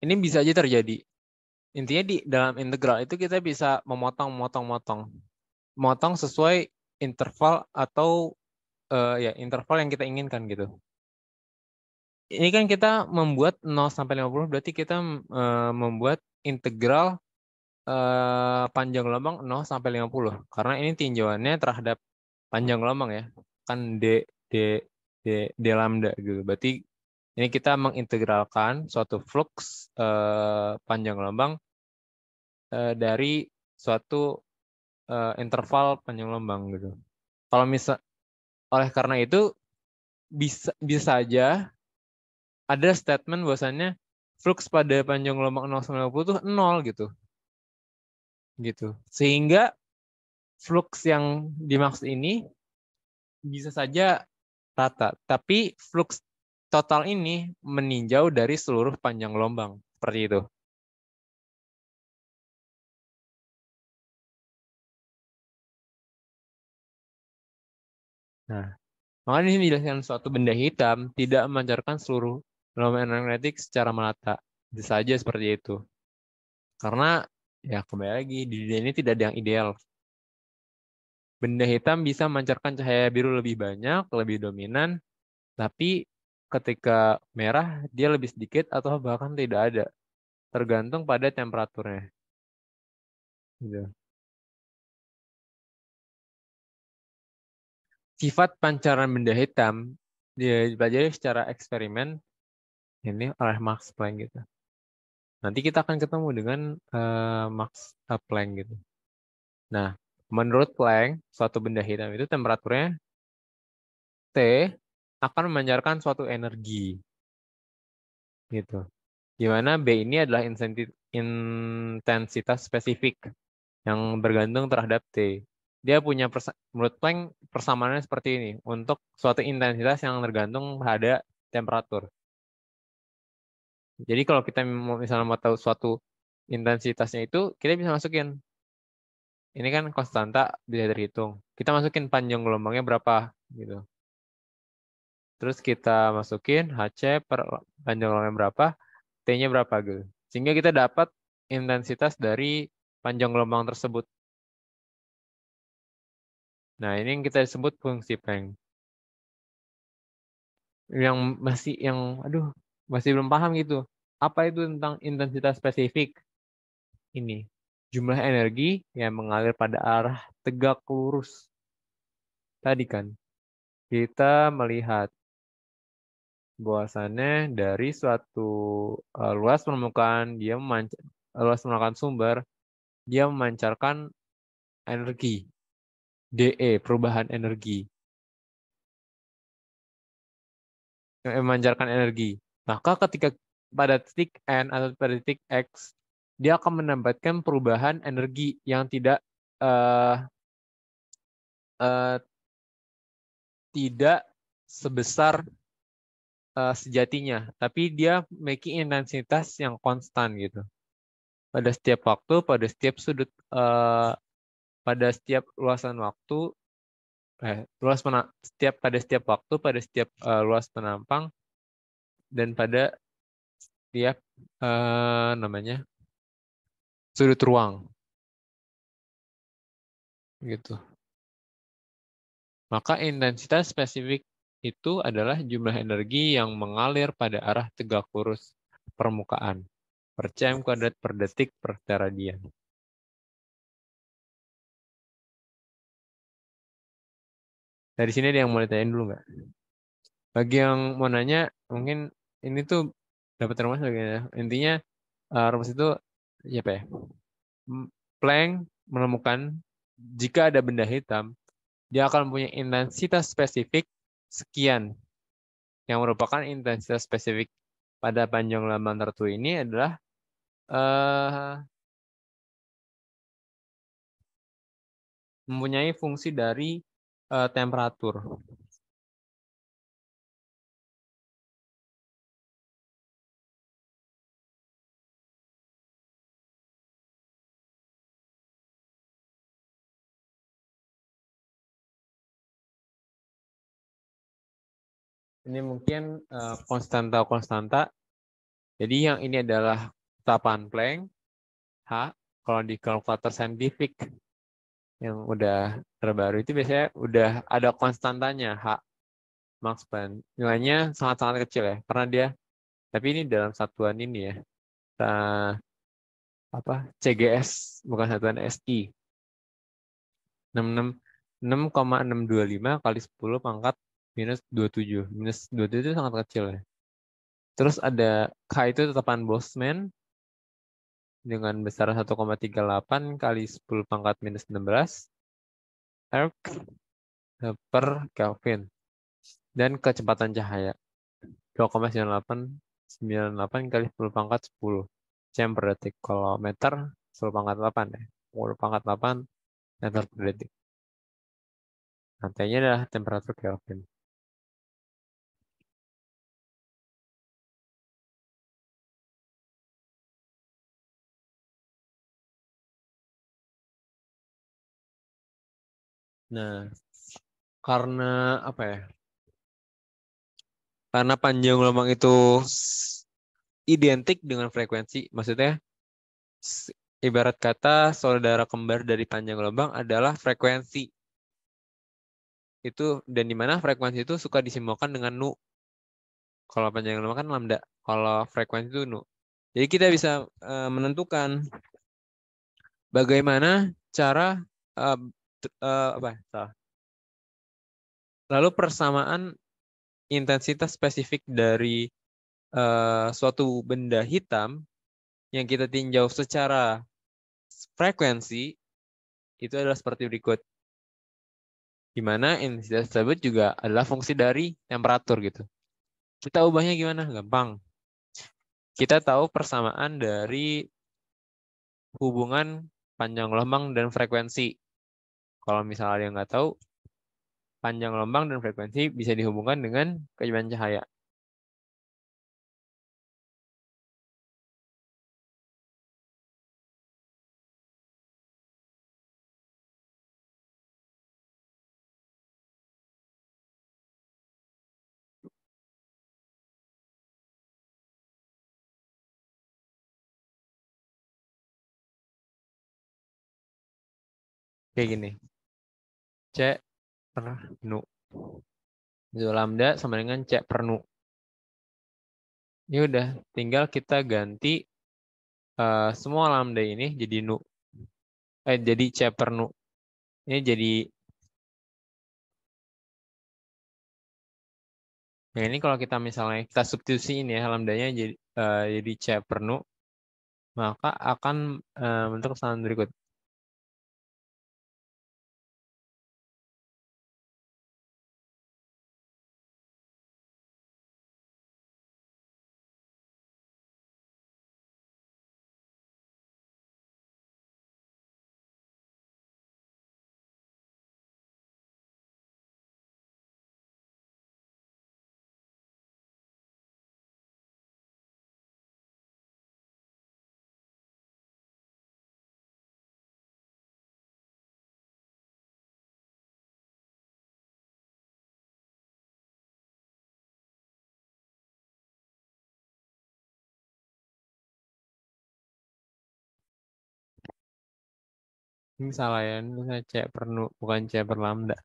Ini bisa aja terjadi. Intinya di dalam integral itu kita bisa memotong sesuai interval atau ya interval yang kita inginkan gitu. Ini kan kita membuat 0 sampai 50 berarti kita membuat integral panjang gelombang 0 sampai 50 karena ini tinjauannya terhadap panjang gelombang ya. Kan D lambda gitu. Berarti ini kita mengintegralkan suatu flux panjang gelombang dari suatu interval panjang gelombang gitu. Kalau oleh karena itu bisa saja ada statement bahwasannya flux pada panjang gelombang 0-90 itu 0 gitu. Gitu. Sehingga flux yang dimaksud ini bisa saja rata, tapi flux total ini meninjau dari seluruh panjang gelombang. Seperti itu. Nah, makanya ini menjelaskan suatu benda hitam tidak memancarkan seluruh gelombang elektromagnetik secara merata. Bisa saja seperti itu. Karena ya kembali lagi di dunia ini tidak ada yang ideal. Benda hitam bisa memancarkan cahaya biru lebih banyak, lebih dominan, tapi ketika merah dia lebih sedikit atau bahkan tidak ada. Tergantung pada temperaturnya. Gitu. Sifat pancaran benda hitam dipelajari secara eksperimen ini oleh Max Planck gitu. Nanti kita akan ketemu dengan Max Planck gitu. Nah, menurut Planck, suatu benda hitam itu temperaturnya T akan memancarkan suatu energi gitu. Di mana B ini adalah intensitas spesifik yang bergantung terhadap T. Dia punya menurut Planck persamaannya seperti ini untuk suatu intensitas yang tergantung pada temperatur. Jadi kalau kita misalnya mau tahu suatu intensitasnya itu, kita bisa masukin. Ini kan konstanta bisa terhitung. Kita masukin panjang gelombangnya berapa gitu. Terus kita masukin HC per panjang gelombangnya berapa, T-nya berapa gitu. Sehingga kita dapat intensitas dari panjang gelombang tersebut. Nah, ini yang kita sebut fungsi Planck. Masih belum paham gitu. Apa itu tentang intensitas spesifik? Ini jumlah energi yang mengalir pada arah tegak lurus. Tadi kan kita melihat bahwasannya dari suatu luas permukaan luas permukaan sumber dia memancarkan energi DE, perubahan energi, memancarkan energi. Maka ketika pada titik N atau pada titik X dia akan menambahkan perubahan energi yang eh, eh, tidak sebesar sejatinya, tapi dia memiliki intensitas yang konstan gitu. Pada setiap waktu, pada setiap sudut, pada setiap luasan waktu, pada setiap waktu, pada setiap luas penampang, dan pada setiap namanya sudut ruang gitu. Maka intensitas spesifik itu adalah jumlah energi yang mengalir pada arah tegak lurus permukaan per cm kuadrat per detik per steradian. Dari sini ada yang mau ditanyain dulu nggak? Bagi yang mau nanya, mungkin ini tuh dapat rumus ya. Intinya rumus itu ya apa ya? Planck menemukan jika ada benda hitam, dia akan punya intensitas spesifik sekian, yang merupakan intensitas spesifik pada panjang gelombang tertentu ini adalah mempunyai fungsi dari temperatur. Ini mungkin konstanta. Jadi yang ini adalah tetapan Planck, H. Kalau di kalkulator saintifik yang udah terbaru itu biasanya udah ada konstantanya, H. Max Planck. Nilainya sangat-sangat kecil ya, karena dia, tapi ini dalam satuan ini ya, CGS, bukan satuan SI. 6,625 kali 10 pangkat minus 27. Minus 27 itu sangat kecil ya. Terus ada K itu tetapan Boltzmann. dengan besar 1,38 kali 10 pangkat minus 16 erg per Kelvin. Dan kecepatan cahaya 2,9898 kali 10 pangkat 10 jam per detik. Kalau meter 10 pangkat 8 ya. 10 pangkat 8 meter per detik. Nantinya adalah temperatur Kelvin. Nah, karena apa ya? Karena panjang gelombang itu identik dengan frekuensi, maksudnya ibarat kata saudara kembar dari panjang gelombang adalah frekuensi. Itu dan di mana frekuensi itu suka disimbolkan dengan nu. Kalau panjang gelombang kan lambda. Kalau frekuensi itu nu. Jadi kita bisa menentukan bagaimana cara uh, apa? Salah. Lalu persamaan intensitas spesifik dari suatu benda hitam yang kita tinjau secara frekuensi itu adalah seperti berikut. Di mana intensitas tersebut juga adalah fungsi dari temperatur gitu. Kita ubahnya gimana? Gampang. Kita tahu persamaan dari hubungan panjang gelombang dan frekuensi. Kalau misalnya yang nggak tahu, panjang gelombang dan frekuensi bisa dihubungkan dengan kecepatan cahaya. Kayak gini. C per nu. Itu lambda sama dengan C per nu. Ini udah, tinggal kita ganti semua lambda ini jadi nu. Jadi C per nu. Ini jadi, nah ini kalau kita misalnya kita substitusiin ya lambdanya jadi C per nu, maka akan bentuk kesalahan berikut. Ini salah ya, ini saya C per nu, bukan C per lambda.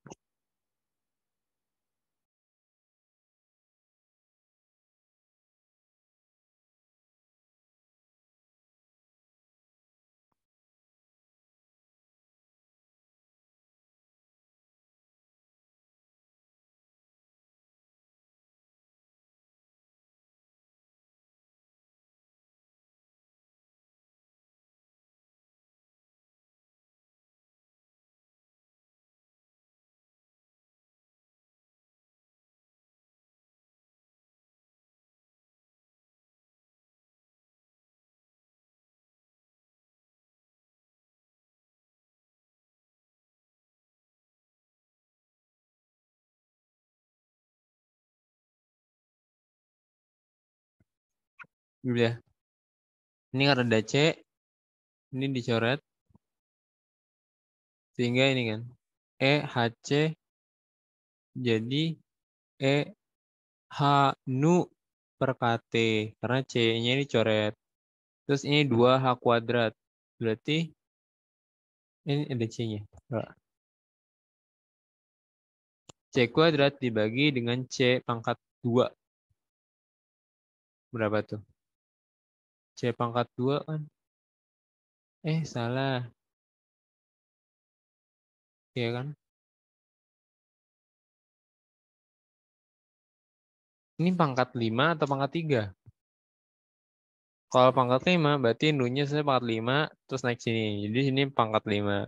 Udah, ini karena ada C, ini dicoret, sehingga ini kan, EHC jadi EH nu per KT, karena C-nya ini coret. Terus ini 2H kuadrat, berarti ini ada C-nya. C kuadrat dibagi dengan C pangkat 2. Berapa tuh? C pangkat 2 kan? Salah. Iya kan? Ini pangkat 5 atau pangkat 3? Kalau pangkat 5, berarti nu-nya saya pangkat 5, terus naik sini. Jadi sini pangkat 5.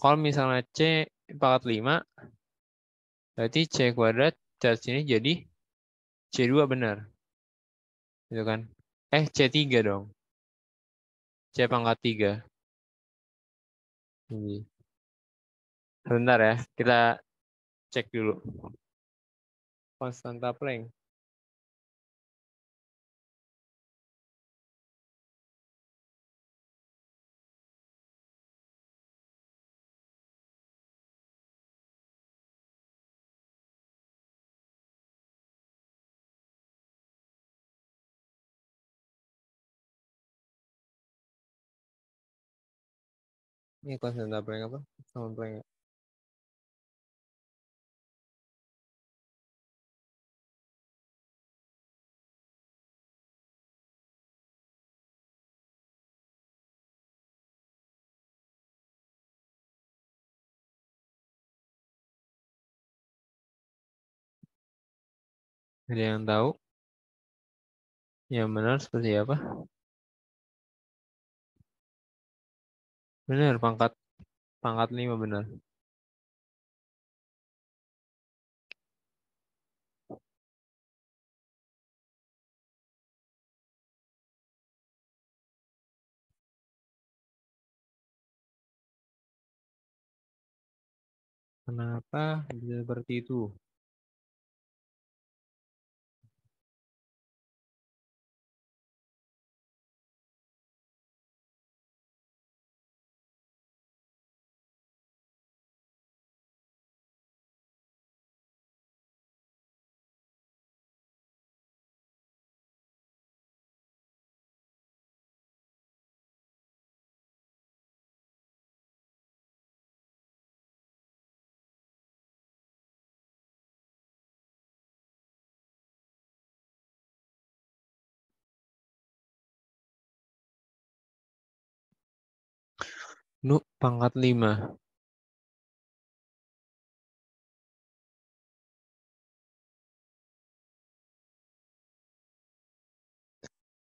Kalau misalnya C pangkat 5, berarti C kuadrat cat sini jadi C2 benar. Gitu kan? C3 dong. C pangkat 3. Ini. Sebentar ya, kita cek dulu. Konstanta Planck. Ini konstanta Planck apa? Sama Planck. Ada yang tahu? Yang benar seperti apa? Benar, pangkat pangkat 5 benar. Kenapa bisa seperti itu? Nu pangkat 5.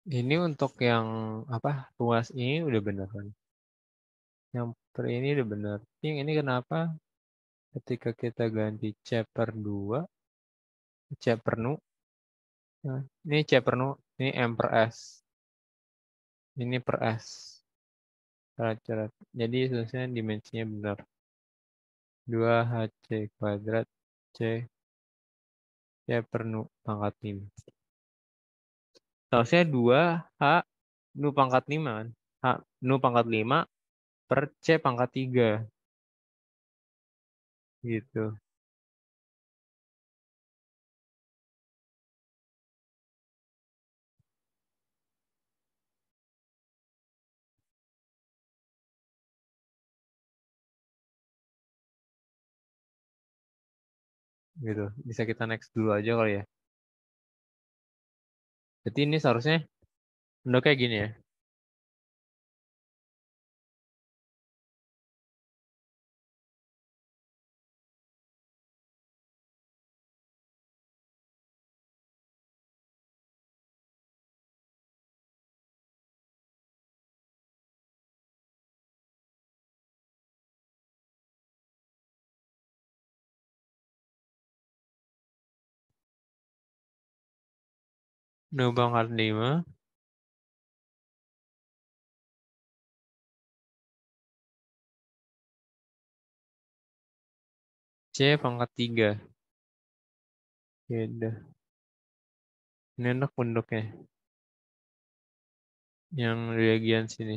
Ini untuk yang apa? Ruas ini udah benar kan? Yang per ini udah benar. Yang ini kenapa ketika kita ganti C per 2, C per nu, nah, ini C per nu, ini M per S. Ini per S. Cerat-cerat. Jadi seharusnya dimensinya benar. 2HC kuadrat C per nu pangkat 5. Seharusnya 2H nu pangkat 5 kan? H nu pangkat 5 per C pangkat 3. Gitu. Gitu. Bisa kita next dulu aja kali ya. Jadi ini seharusnya udah kayak gini ya. Nu pangkat 5 C pangkat 3. Ya udah. Ini enak bentuknya. Yang di bagian sini.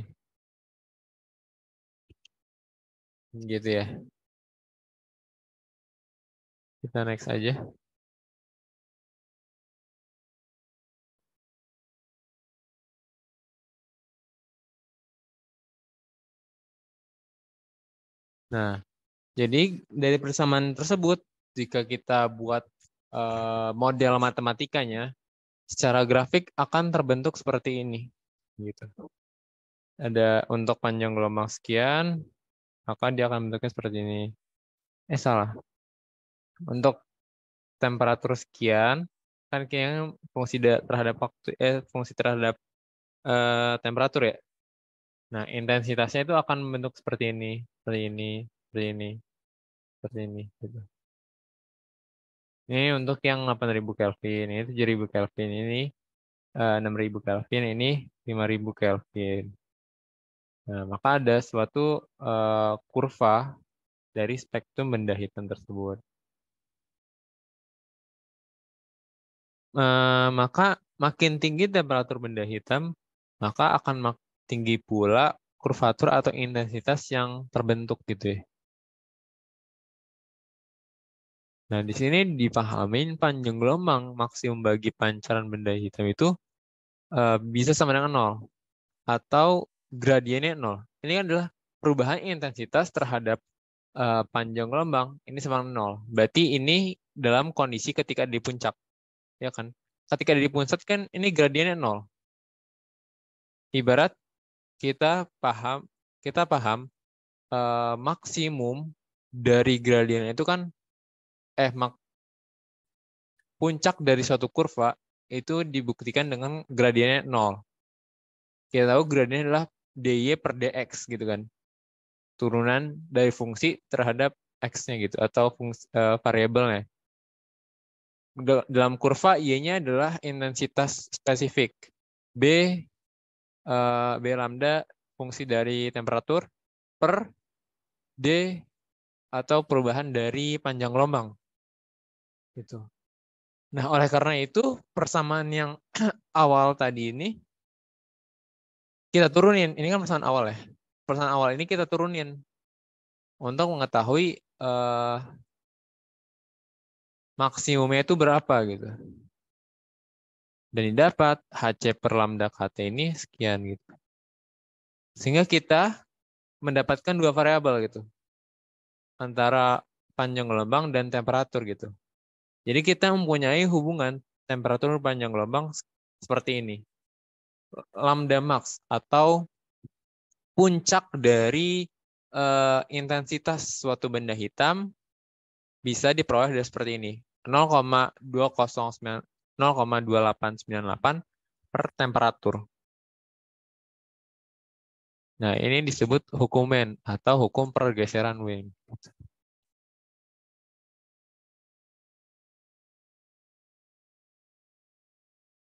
Gitu ya. Kita next aja. Nah, jadi dari persamaan tersebut, jika kita buat model matematikanya, secara grafik akan terbentuk seperti ini. Gitu. Ada untuk panjang gelombang sekian, maka dia akan bentuknya seperti ini. Salah. Untuk temperatur sekian, kan kayaknya fungsi terhadap waktu, fungsi terhadap temperatur ya. Nah, intensitasnya itu akan membentuk seperti ini, seperti ini, seperti ini, seperti ini. Gitu. Ini untuk yang 8.000 Kelvin, ini 7.000 Kelvin, ini 6.000 Kelvin, ini 5.000 Kelvin. Nah, maka ada suatu kurva dari spektrum benda hitam tersebut. Maka makin tinggi temperatur benda hitam, maka akan tinggi pula kurvatur atau intensitas yang terbentuk gitu ya. Nah, di sini dipahamin panjang gelombang maksimum bagi pancaran benda hitam itu bisa sama dengan 0 atau gradiennya 0. Ini kan adalah perubahan intensitas terhadap panjang gelombang ini sama dengan 0. Berarti ini dalam kondisi ketika di puncak, ya kan? Ketika di puncak kan ini gradiennya 0. Ibarat kita paham maksimum dari gradien itu kan puncak dari suatu kurva itu dibuktikan dengan gradiennya 0. Kita tahu gradiennya adalah dy per dx gitu kan. Turunan dari fungsi terhadap x-nya gitu atau fungsi variabelnya. Dalam kurva y-nya adalah intensitas spesifik. B lambda fungsi dari temperatur per d atau perubahan dari panjang gelombang. Gitu. Nah, oleh karena itu persamaan yang awal tadi ini kita turunin. Ini kan persamaan awal ya. Persamaan awal ini kita turunin untuk mengetahui maksimumnya itu berapa gitu. Dan didapat HC per lambda KT ini sekian gitu. Sehingga kita mendapatkan dua variabel gitu. Antara panjang gelombang dan temperatur gitu. Jadi kita mempunyai hubungan temperatur panjang gelombang seperti ini. Lambda max atau puncak dari intensitas suatu benda hitam bisa diperoleh dari seperti ini. 0,2898 per temperatur. Nah, ini disebut hukum Mann atau hukum pergeseran Wein.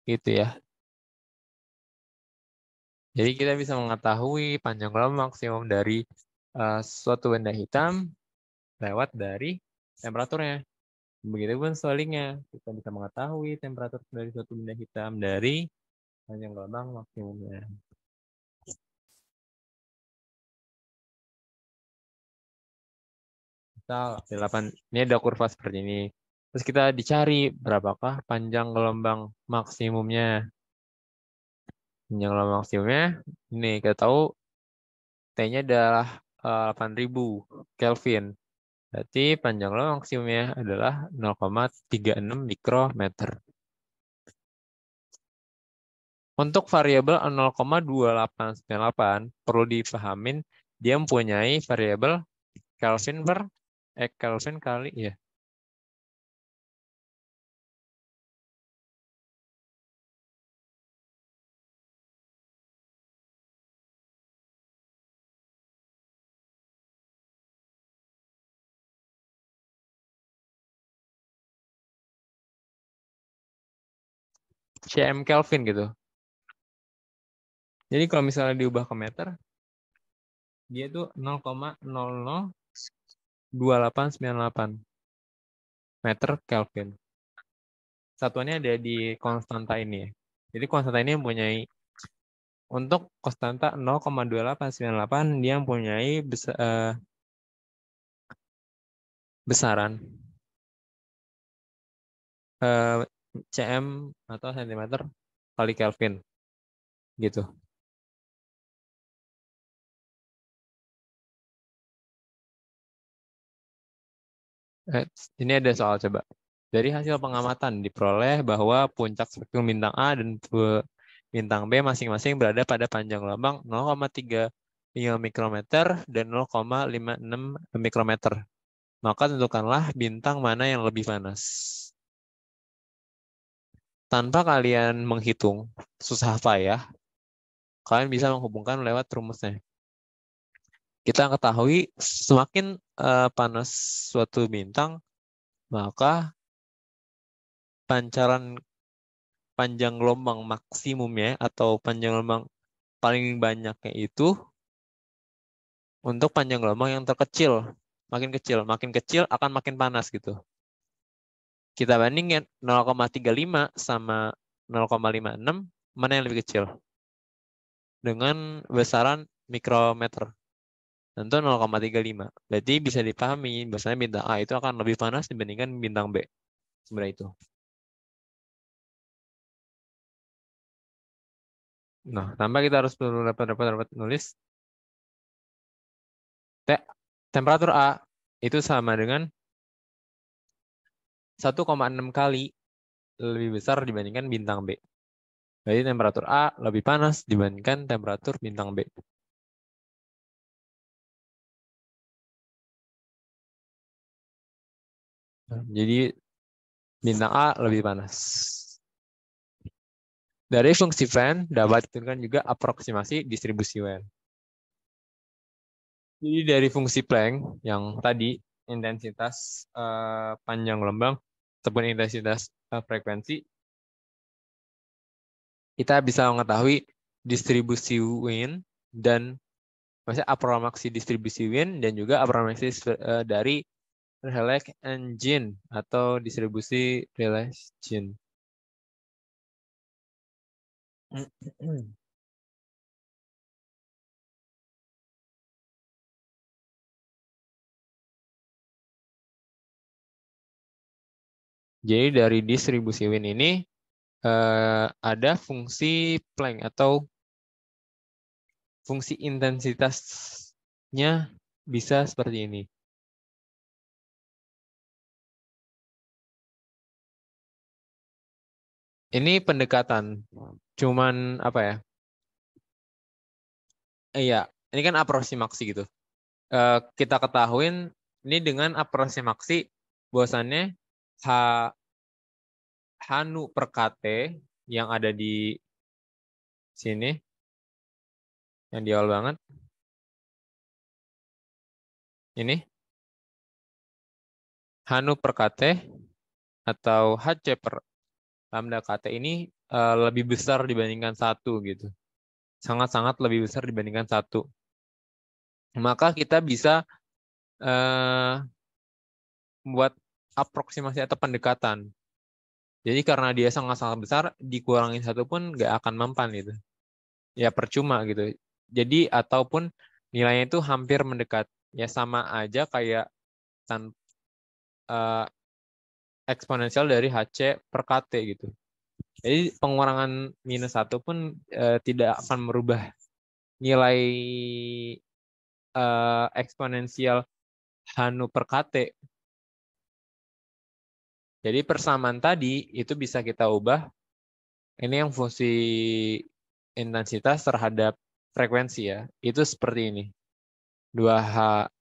Gitu ya. Jadi kita bisa mengetahui panjang gelombang maksimum dari suatu benda hitam lewat dari temperaturnya. Begitupun sebaliknya, kita bisa mengetahui temperatur dari suatu benda hitam dari panjang gelombang maksimumnya. Misal, ini ada kurva seperti ini. Terus kita dicari berapakah panjang gelombang maksimumnya. Panjang gelombang maksimumnya, ini kita tahu T-nya adalah 8.000 Kelvin. Berarti panjang gelombang maksimumnya adalah 0,36 mikrometer. Untuk variabel 0,2898 perlu dipahamin dia mempunyai variabel Kelvin per Kelvin kali ya. cm Kelvin gitu. Jadi kalau misalnya diubah ke meter, dia itu 0,002898 meter Kelvin. Satuannya ada di konstanta ini ya. Jadi konstanta ini mempunyai untuk konstanta 0,2898 dia mempunyai besaran cm atau cm kali Kelvin gitu. Ini ada soal coba. Dari hasil pengamatan diperoleh bahwa puncak spektrum bintang A dan bintang B masing-masing berada pada panjang gelombang 0,35 mikrometer dan 0,56 mikrometer. Maka tentukanlah bintang mana yang lebih panas. Tanpa kalian menghitung, susah payah, kalian bisa menghubungkan lewat rumusnya. Kita ketahui semakin panas suatu bintang, maka pancaran panjang gelombang maksimumnya atau panjang gelombang paling banyaknya itu untuk panjang gelombang yang terkecil. Makin kecil akan makin panas gitu. Kita bandingin 0,35 sama 0,56, mana yang lebih kecil? Dengan besaran mikrometer. Tentu 0,35. Berarti bisa dipahami bahwasanya bintang A itu akan lebih panas dibandingkan bintang B. Sebenarnya itu. Nah, tanpa kita harus perlu dapat nulis temperatur A itu sama dengan 1,6 kali lebih besar dibandingkan bintang B. Jadi temperatur A lebih panas dibandingkan temperatur bintang B. Jadi bintang A lebih panas. Dari fungsi Planck dapat ditentukan juga aproksimasi distribusi Wann. Jadi dari fungsi Planck yang tadi intensitas panjang gelombang ataupun intensitas frekuensi, kita bisa mengetahui distribusi Wien dan maksudnya aproximasi distribusi Wien dan juga aproximasi dari Rayleigh engine atau distribusi Rayleigh engine. Jadi dari distribusi Wien ini ada fungsi Planck atau fungsi intensitasnya bisa seperti ini. Ini pendekatan, cuman apa ya? Iya, ini kan aproksimasi gitu. Kita ketahuin ini dengan aproksimasi bahwasannya H Hanu per KT yang ada di sini, yang di awal banget, ini Hanu per KT atau HC per lambda KT ini lebih besar dibandingkan 1 gitu. Sangat-sangat lebih besar dibandingkan 1. Maka kita bisa membuat aproksimasi atau pendekatan. Jadi karena dia sangat-sangat besar, dikurangin 1 pun nggak akan mempan gitu. Ya percuma gitu. Jadi ataupun nilainya itu hampir mendekat. Ya sama aja kayak eksponensial dari HC per KT gitu. Jadi pengurangan minus 1 pun tidak akan merubah nilai eksponensial Hanu per KT. Jadi persamaan tadi itu bisa kita ubah. Ini yang fungsi intensitas terhadap frekuensi ya. Itu seperti ini. 2H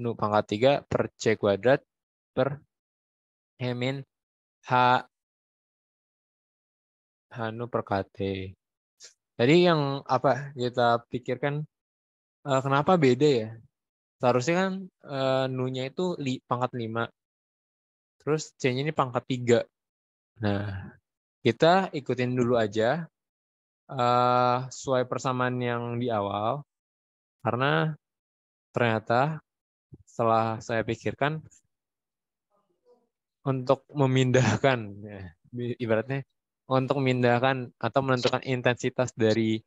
Nu pangkat 3 per C kuadrat per min H Nu per KT. Tadi yang apa kita pikirkan kenapa beda ya? Seharusnya kan Nu-nya itu pangkat 5. Terus C-nya ini pangkat 3. Nah, kita ikutin dulu aja sesuai persamaan yang di awal. Karena ternyata setelah saya pikirkan untuk memindahkan, ya, ibaratnya untuk memindahkan atau menentukan intensitas dari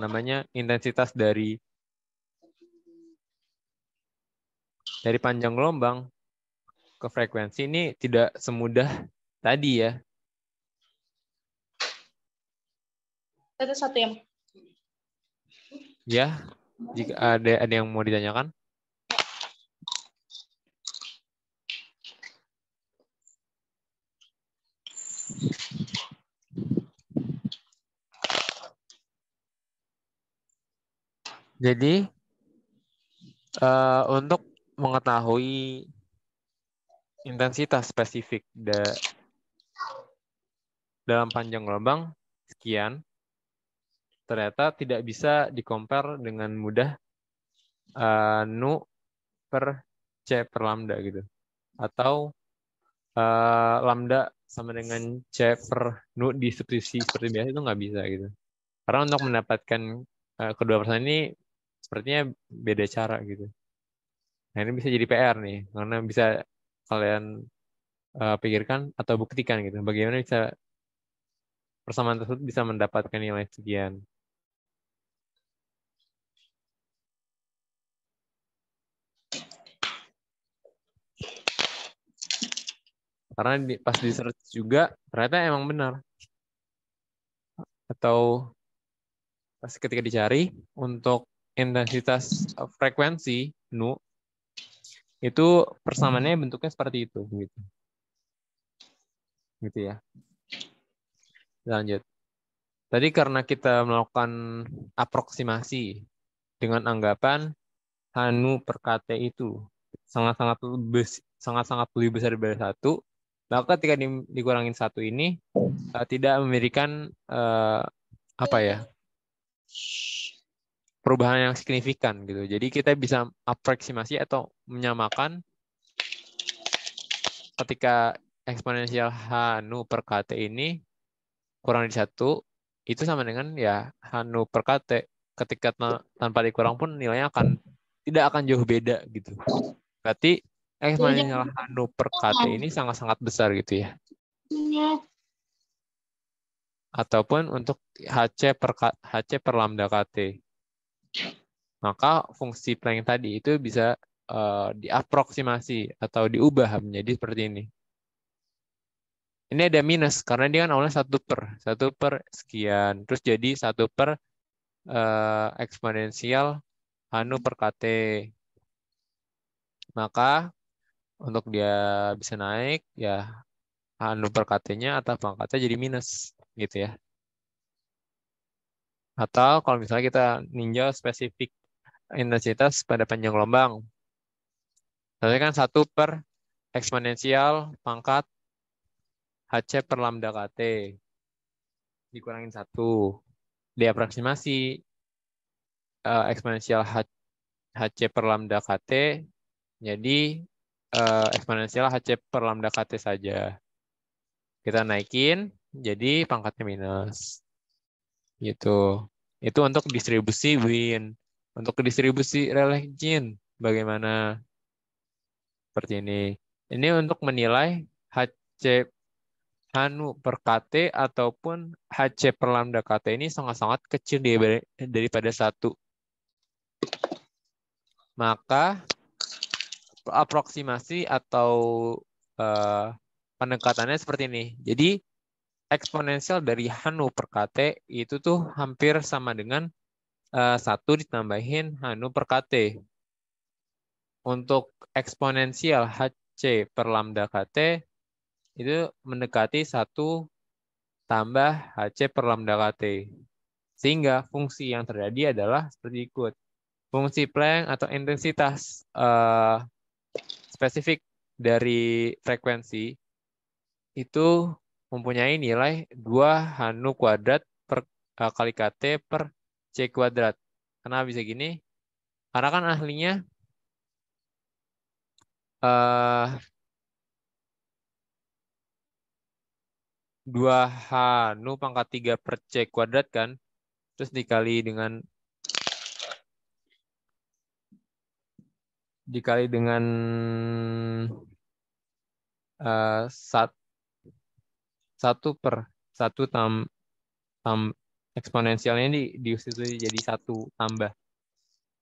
namanya intensitas dari panjang gelombang ke frekuensi ini tidak semudah tadi ya. Itu satu yang. Ya, jika ada yang mau ditanyakan. Jadi untuk mengetahui intensitas spesifik dalam panjang gelombang sekian, ternyata tidak bisa di-compare dengan mudah nu per C per lambda gitu. Atau lambda sama dengan C per nu di substitusi seperti biasa itu nggak bisa gitu. Karena untuk mendapatkan kedua persamaan ini sepertinya beda cara gitu. Nah ini bisa jadi PR nih, karena bisa kalian pikirkan atau buktikan gitu. Bagaimana bisa persamaan tersebut bisa mendapatkan nilai sekian. Karena pas di search juga ternyata emang benar. Atau pas ketika dicari untuk intensitas frekuensi nu itu persamaannya bentuknya seperti itu gitu. Gitu ya. Lanjut. Tadi karena kita melakukan aproksimasi dengan anggapan Hanu per KT itu sangat-sangat lebih besar dari satu, maka ketika dikurangin satu ini tidak memberikan apa ya perubahan yang signifikan gitu. Jadi kita bisa aproksimasi atau menyamakan ketika eksponensial Hanu per KT ini kurang dari satu itu sama dengan ya Hanu per KT. Ketika tanpa dikurang pun nilainya tidak akan jauh beda gitu. Berarti eksponensial Hanu per KT ini sangat-sangat besar gitu ya. Ataupun untuk HC per lambda KT. Maka fungsi Planck tadi itu bisa diaproksimasi atau diubah menjadi seperti ini. Ini ada minus karena dia kan awalnya satu per sekian, terus jadi satu per eksponensial Hanu per KT. Maka untuk dia bisa naik ya Hanu per KT-nya atau pangkatnya jadi minus gitu ya. Atau kalau misalnya kita ninjau spesifik intensitas pada panjang gelombang. Berarti kan satu per eksponensial pangkat HC per lambda KT. Dikurangin satu. Diaproksimasi eksponensial HC per lambda KT. Jadi eksponensial HC per lambda KT saja. Kita naikin, jadi pangkatnya minus. Gitu. Itu untuk distribusi Wien. Untuk distribusi Rayleigh-Jean, bagaimana? Seperti ini. Ini untuk menilai HC Hanu per KT ataupun HC per lambda KT ini sangat-sangat kecil daripada satu. Maka aproksimasi atau pendekatannya seperti ini. Jadi eksponensial dari Hanu per KT itu tuh hampir sama dengan 1 ditambahin Hanu per KT. Untuk eksponensial HC per lambda KT itu mendekati 1 tambah HC per lambda KT. Sehingga fungsi yang terjadi adalah seperti ikut. Fungsi Planck atau intensitas spesifik dari frekuensi itu mempunyai nilai 2 Hanu kuadrat per kali KT per C kuadrat. Kenapa bisa gini? Karena kan ahlinya 2 Hanu pangkat 3 per C kuadrat kan. Terus dikali dengan satu per satu eksponensialnya diustitusi jadi 1 tambah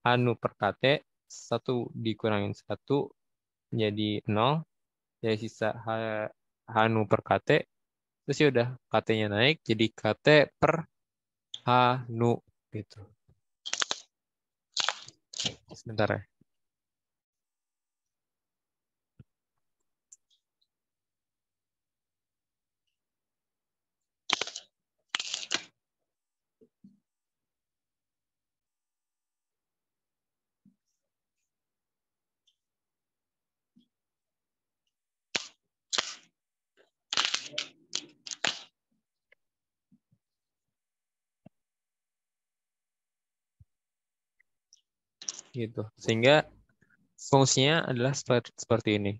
Hanu per KT, 1 dikurangin 1 jadi 0, jadi sisa Hanu per KT, terus ya udah KT-nya naik jadi KT per Hanu gitu. Sebentar ya. gitu. Sehingga fungsinya adalah seperti ini.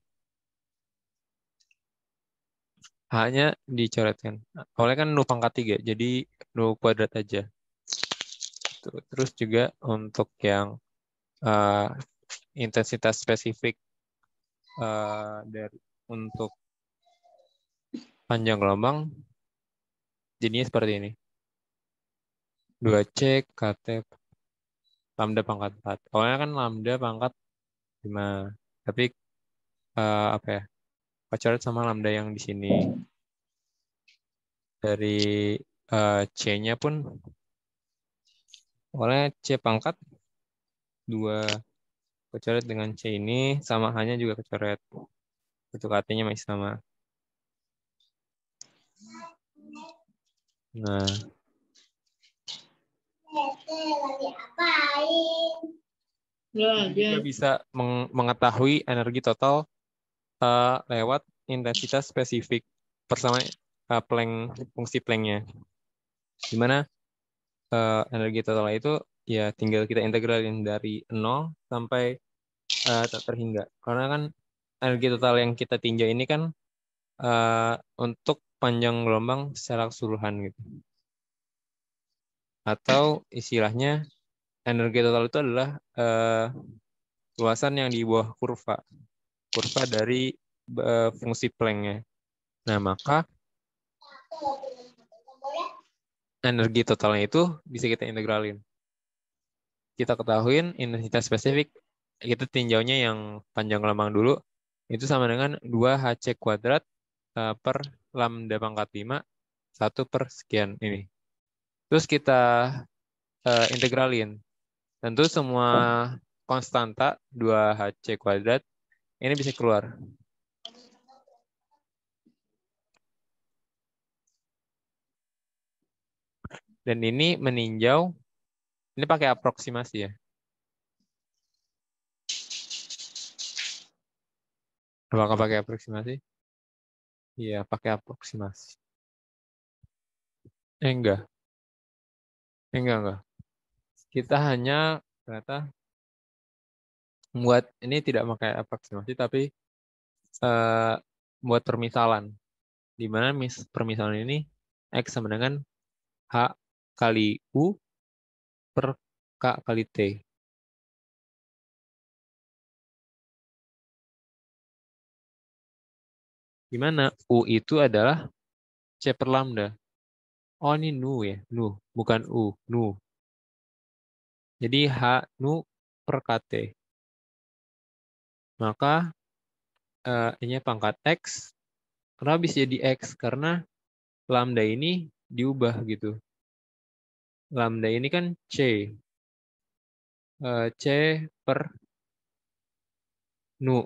H-nya dicoretkan. Awalnya kan nu pangkat 3, jadi nu kuadrat aja. Terus juga untuk yang intensitas spesifik dari untuk panjang gelombang jadinya seperti ini. 2C KT lambda pangkat 4. Awalnya kan lambda pangkat 5. Tapi apa ya? Coret sama lambda yang di sini. Dari C-nya pun awalnya C pangkat 2 kecoret dengan C ini sama H-nya juga kecoret. Untuk KT-nya masih sama. Nah, kita juga bisa mengetahui energi total lewat intensitas spesifik bersama fungsi Planck-nya. Dimana energi total itu ya tinggal kita integralin dari 0 sampai tak terhingga. Karena kan energi total yang kita tinjau ini kan untuk panjang gelombang secara keseluruhan gitu. Atau istilahnya energi total itu adalah luasan yang di bawah kurva dari fungsi Planck-nya. Nah, maka energi totalnya itu bisa kita integralin. Kita ketahuin intensitas spesifik, kita tinjaunya yang panjang gelombang dulu, itu sama dengan 2Hc kuadrat per lambda pangkat 5, 1 per sekian ini. Terus kita integralin. Tentu semua konstanta 2Hc kuadrat ini bisa keluar. Dan ini meninjau, ini pakai aproksimasi ya. Apakah pakai aproksimasi? Iya, pakai aproksimasi. Enggak. Enggak. Kita hanya ternyata membuat, ini tidak pakai aproksimasi, tapi buat permisalan. Di mana permisalan ini X sama dengan H kali U per K kali T. Di mana U itu adalah C per lambda. Oh, ini nu ya, nu, bukan U, nu. Jadi H nu per KT. Maka ini pangkat X. Kenapa bisa jadi X? Karena lambda ini diubah gitu. Lambda ini kan C. C per nu.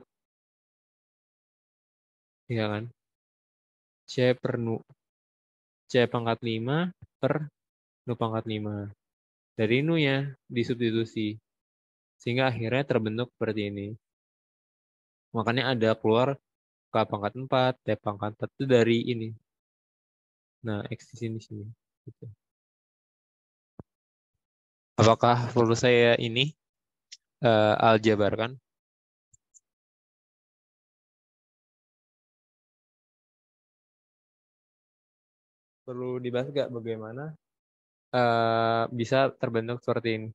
Iya kan? C per nu. C pangkat 5 per nu pangkat 5. Dari nu ya disubstitusi. Sehingga akhirnya terbentuk seperti ini. Makanya ada keluar K pangkat 4, T pangkat 4 itu dari ini. Nah, X di sini. Gitu. Apakah perlu saya ini aljabarkan? Perlu dibahas nggak bagaimana bisa terbentuk seperti ini?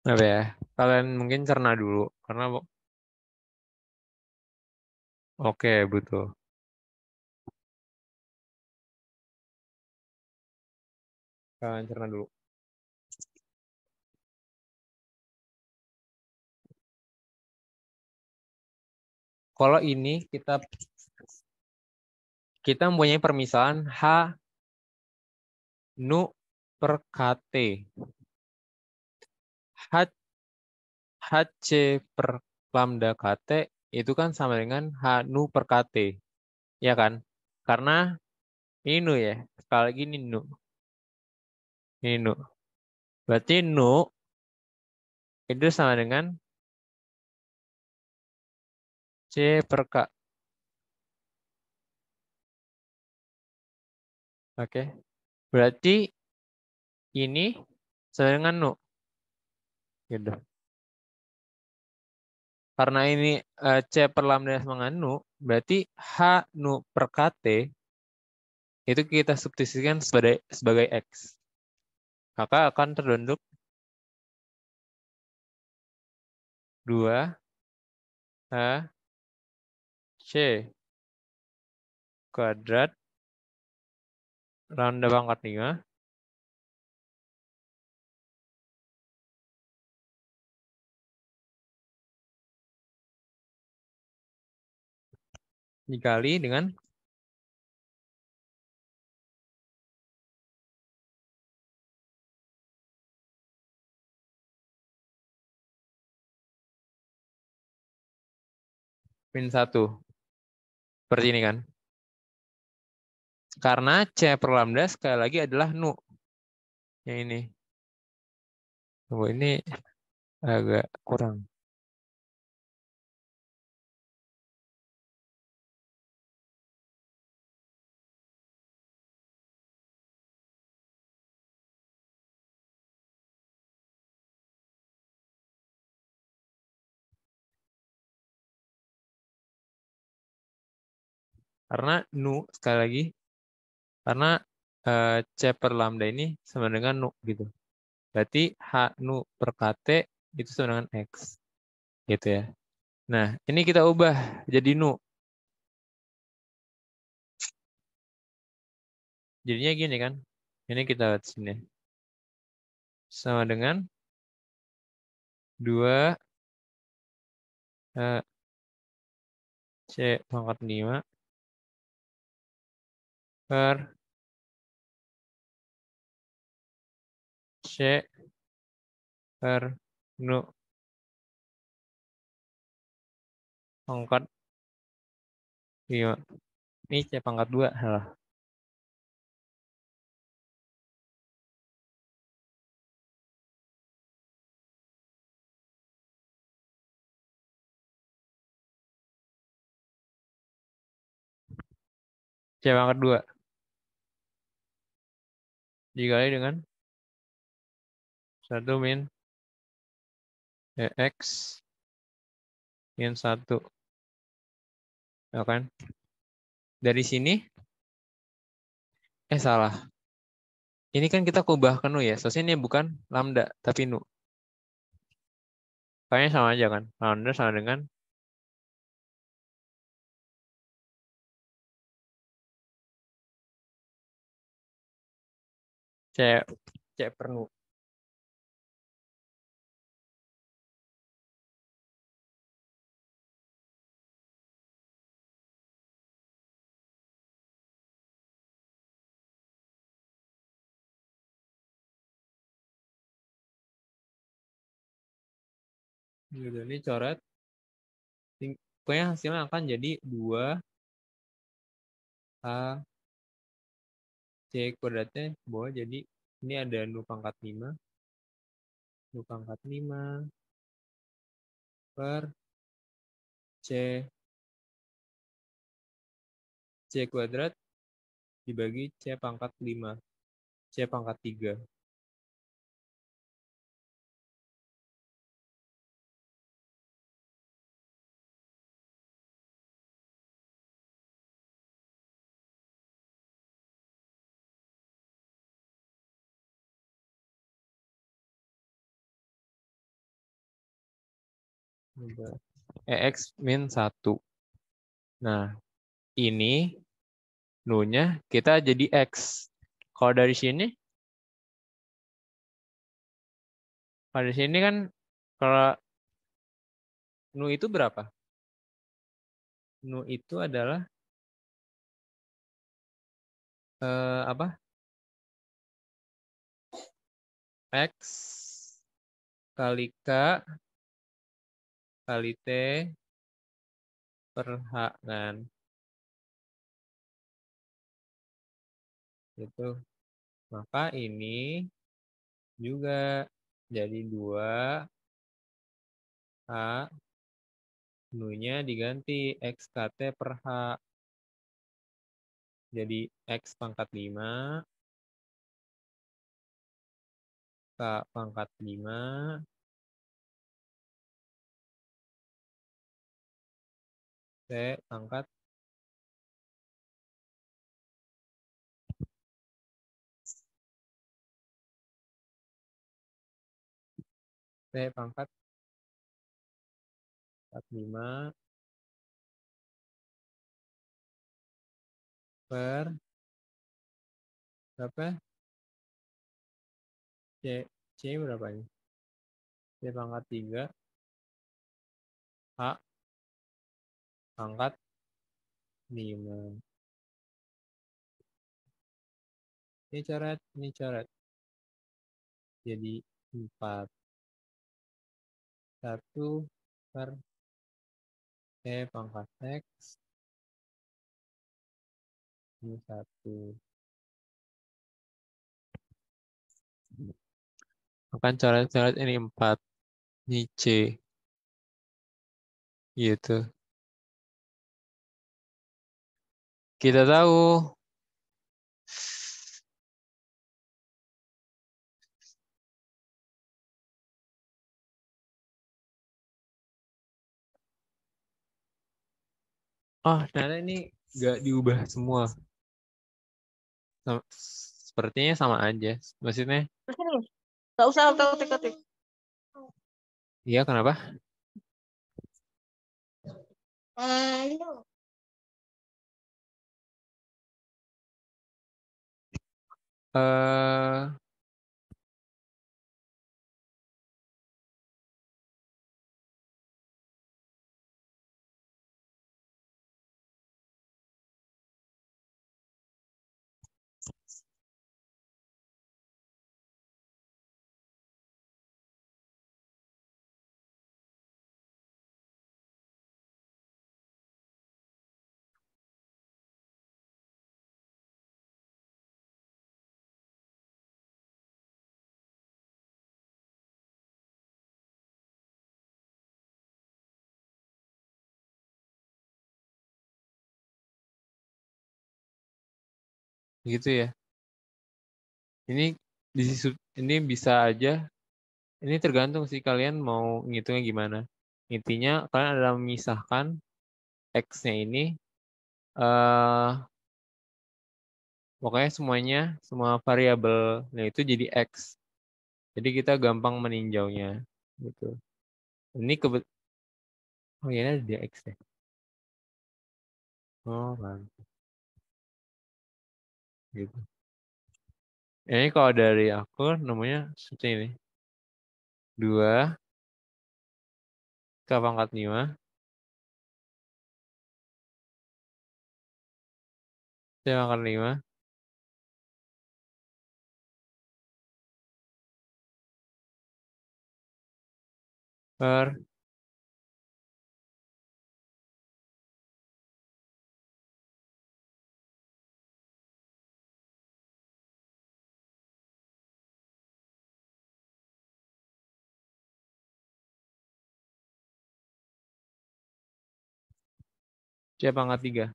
Apa ya? Kalian mungkin cerna dulu karena oke, betul. Kalian cerna dulu. Kalau ini kita mempunyai permisalan H nu per KT. HC per lambda KT itu kan sama dengan H nu per KT. Ya kan? Karena ini nu ya. Sekali lagi ini nu. Ini nu. Berarti nu itu sama dengan C per K. Oke. Berarti ini sama dengan nu. Gitu. Karena ini C per lambda sama dengan nu, berarti H nu per KT itu kita substitusikan sebagai X. Maka akan terbentuk 2 H C kuadrat lambda pangkat 5 dikali dengan min 1. Seperti ini kan. Karena C per lambda sekali lagi adalah nu. Yang ini. Tunggu, ini agak kurang. Karena nu, sekali lagi, karena C per lambda ini sama dengan nu gitu. Berarti H nu per KT itu sama dengan X. Gitu ya. Nah, ini kita ubah jadi nu. Jadinya gini kan. Ini kita lihat sini. Sama dengan 2 C pangkat 5 per C per nu pangkat 5. Ini C pangkat 2. Salah. C pangkat 2. Dikali dengan 1 min X min 1. Ya kan? Dari sini, salah. Ini kan kita ubah ke nu ya. Soalnya ini bukan lambda, tapi nu. Kayaknya sama aja kan. Lambda sama dengan C per nu. Gitu, ini coret. Pokoknya hasilnya akan jadi 2 A C kuadratnya bawah, jadi ini ada nu pangkat 5. Nu pangkat 5 per C kuadrat dibagi C pangkat 5. C pangkat 3. X min 1. Nah, ini nu-nya kita jadi X. Kalau dari sini kan kalau nu itu berapa? Nu itu adalah apa? X kali K kali T per H kan. Itu. Maka ini juga jadi 2 H, nu-nya diganti XKT per H. Jadi X pangkat 5 K pangkat 5 T pangkat T pangkat 45 per berapa? C berapa ini? C pangkat 3 H pangkat 5. Ini coret. Jadi 4. 1 per C pangkat X ini 1. Akan coret-coret ini 4. Ini C. Gitu. Kita tahu ternyata ini nggak diubah semua. Sepertinya sama aja. Maksudnya, Nggak usah ketik-ketik. iya kenapa? Eh gitu ya. Ini bisa aja. Ini tergantung sih kalian mau ngitungnya gimana. Intinya kalian adalah memisahkan X-nya ini eh pokoknya semua variabelnya itu jadi X. Jadi kita gampang meninjaunya gitu. Ini ini ada di X ya. Oh kan. Gitu. Ini kalau dari aku namanya seperti ini. 2 K pangkat 5 C pangkat 5 per C pangkat 3.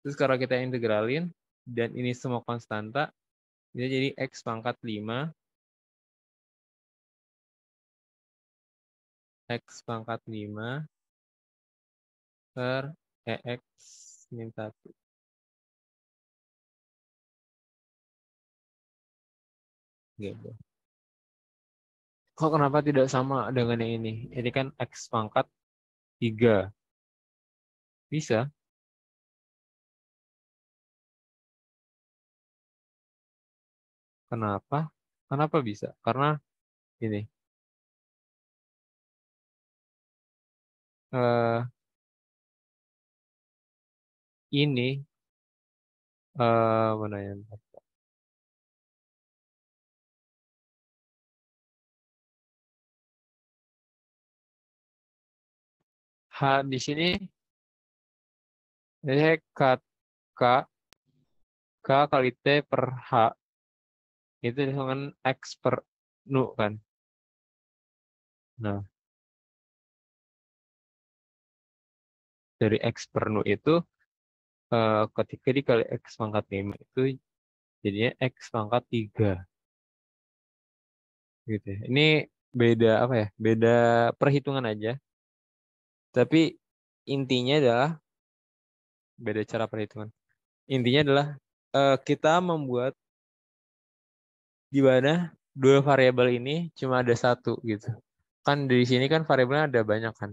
Terus kalau kita integralin dan ini semua konstanta, dia jadi X pangkat 5 X pangkat 5 per EX min 1. Gitu. Kok kenapa tidak sama dengan yang ini? Ini kan X pangkat 3. Bisa. Kenapa? Kenapa bisa? Karena ini. Ini mana ya? H di sini jadi K kali T per H itu dengan X per nu kan. Nah, dari X per nu itu ketika dikali X pangkat 5 itu jadinya X pangkat 3. Gitu ya. Ini beda apa ya? Beda perhitungan aja. Tapi intinya adalah beda cara perhitungan. Intinya adalah kita membuat di mana dua variabel ini cuma ada satu gitu. Kan di sini kan variabelnya ada banyak kan.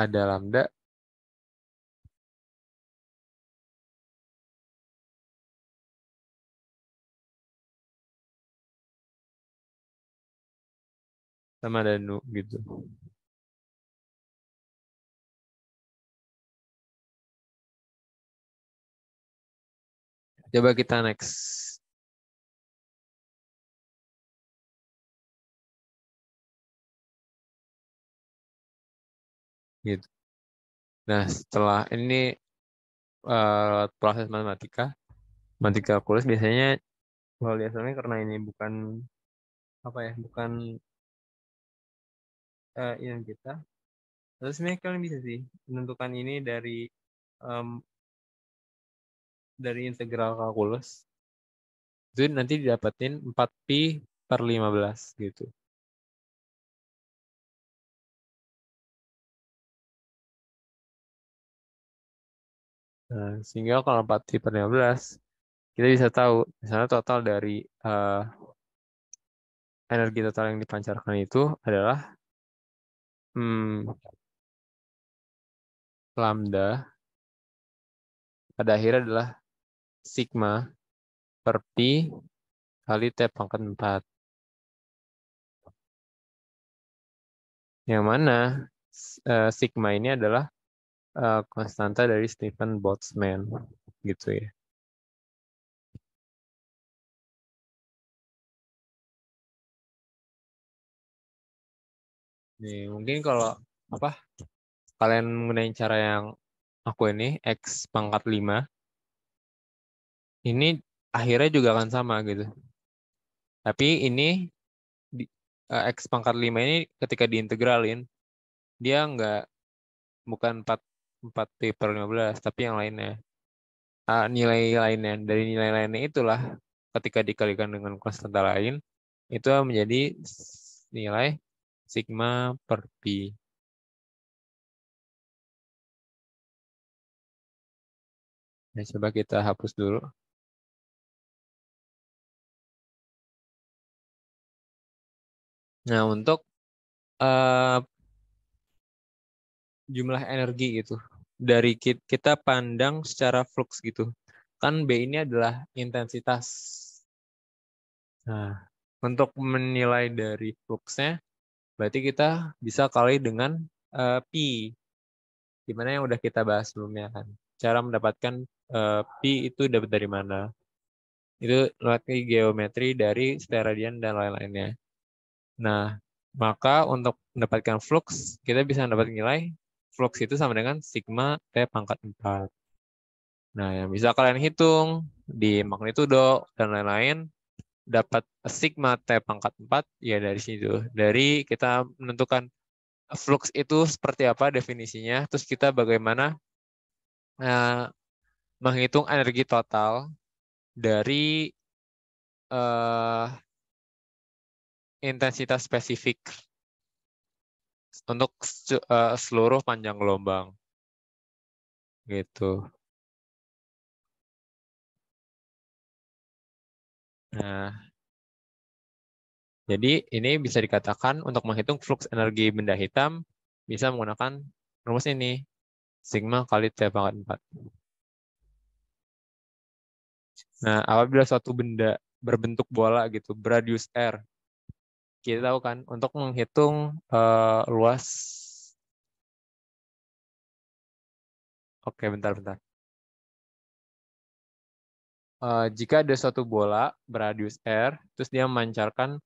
Ada lambda, sama ada nu gitu. Coba kita next. Gitu. Nah, setelah ini proses matematika kalkulus biasanya kalau di SNM karena ini bukan apa ya, bukan yang kita. Terus sebenarnya kalian bisa sih menentukan ini em, dari integral kalkulus. Itu nanti didapetin 4pi/15 gitu. Nah, sehingga kalau 4pi/15 kita bisa tahu misalnya total dari eh, energi total yang dipancarkan itu adalah hmm, lambda pada akhirnya adalah sigma per pi kali T pangkat 4. Yang mana sigma ini adalah konstanta dari Stephen Boltzmann gitu ya. Nih, mungkin kalau apa kalian menggunakan cara yang aku ini X pangkat 5 ini akhirnya juga akan sama gitu. Tapi ini di, X pangkat 5 ini ketika diintegralin dia bukan 4 pi per 15 tapi yang lainnya. Nilai lainnya dari nilai lainnya itulah ketika dikalikan dengan konstanta lain itu menjadi nilai sigma per pi. Nah, coba kita hapus dulu. Nah, untuk eh, jumlah energi gitu. Dari kita pandang secara flux gitu. Kan B ini adalah intensitas. Nah, untuk menilai dari fluxnya, berarti kita bisa kali dengan pi. Dimana yang udah kita bahas sebelumnya kan. Cara mendapatkan pi itu dapat dari mana? Itu lewat geometri dari steradian dan lain-lainnya. Nah, maka untuk mendapatkan flux, kita bisa mendapat nilai flux itu sama dengan sigma T pangkat 4. Nah, yang bisa kalian hitung di magnitudo dan lain-lain, dapat sigma T pangkat 4, ya dari situ. Dari kita menentukan flux itu seperti apa definisinya, terus kita bagaimana eh, menghitung energi total dari eh, intensitas spesifik untuk seluruh panjang gelombang gitu. Nah, jadi ini bisa dikatakan untuk menghitung flux energi benda hitam bisa menggunakan rumus ini. Sigma kali T pangkat 4. Nah, apabila suatu benda berbentuk bola gitu, beradius R, kita tahu kan untuk menghitung luas. Oke, bentar. Jika ada suatu bola beradius R, terus dia memancarkan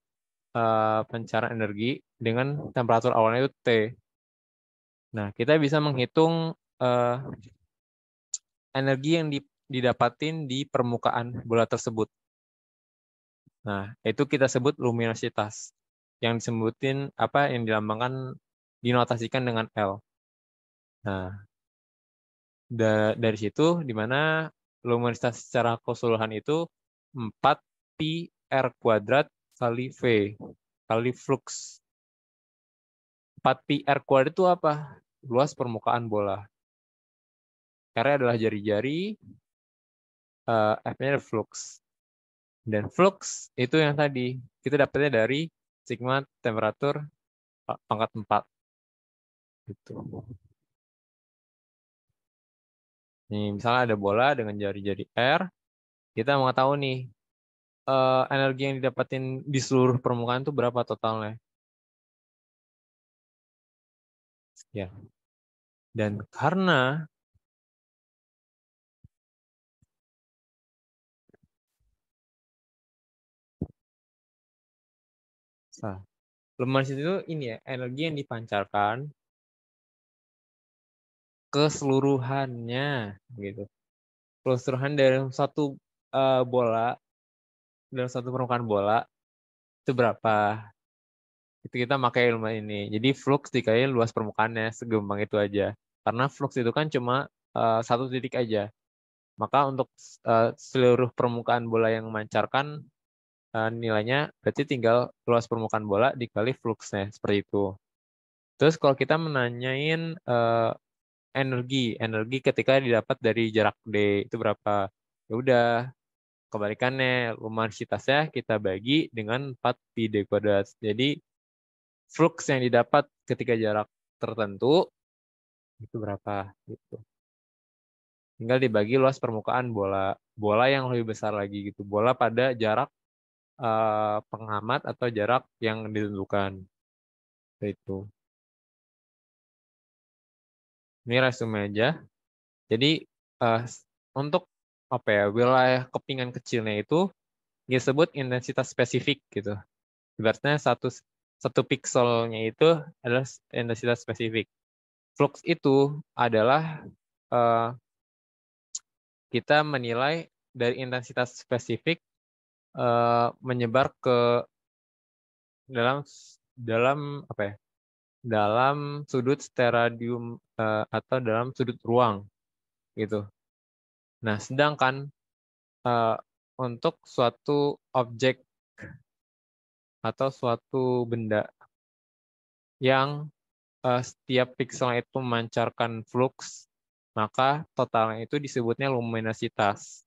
pancaran energi dengan temperatur awalnya itu T. Nah, kita bisa menghitung uh, energi yang didapatin di permukaan bola tersebut. Nah, itu kita sebut luminositas. Yang disebutin apa yang dilambangkan dinotasikan dengan L. Nah, dari situ di mana luminositas secara keseluruhan itu 4 pi R kuadrat kali V kali flux. 4pi R² itu apa? Luas permukaan bola. R adalah jari-jari, F-nya adalah flux. Dan flux itu yang tadi, kita dapatnya dari sigma temperatur pangkat 4. Gitu. Nih, misalnya ada bola dengan jari-jari R, kita mau tahu nih, energi yang didapatin di seluruh permukaan itu berapa totalnya. Ya. Dan karena luminosity itu ini ya, energi yang dipancarkan keseluruhannya gitu. Keseluruhan dari satu bola, dalam satu permukaan bola itu berapa? Itu kita pakai ilmu ini. Jadi flux dikali luas permukaannya, segampang itu aja. Karena flux itu kan cuma satu titik aja. Maka untuk seluruh permukaan bola yang memancarkan nilainya berarti tinggal luas permukaan bola dikali fluxnya, seperti itu. Terus kalau kita menanyain energi ketika didapat dari jarak D itu berapa? Ya udah, kebalikannya, luminositasnya kita bagi dengan 4pi D kuadrat. Jadi flux yang didapat ketika jarak tertentu itu berapa gitu. Tinggal dibagi luas permukaan bola yang lebih besar lagi gitu. Bola pada jarak pengamat atau jarak yang ditentukan. Itu. Ini resume aja. Jadi untuk apa ya, wilayah kepingan kecilnya itu disebut intensitas spesifik gitu. Ibaratnya satu pikselnya itu adalah intensitas spesifik. Flux itu adalah kita menilai dari intensitas spesifik menyebar ke dalam apa ya? Dalam sudut steradium atau dalam sudut ruang gitu. Nah, sedangkan untuk suatu objek atau suatu benda yang setiap pixel itu memancarkan flux, maka totalnya itu disebutnya luminositas.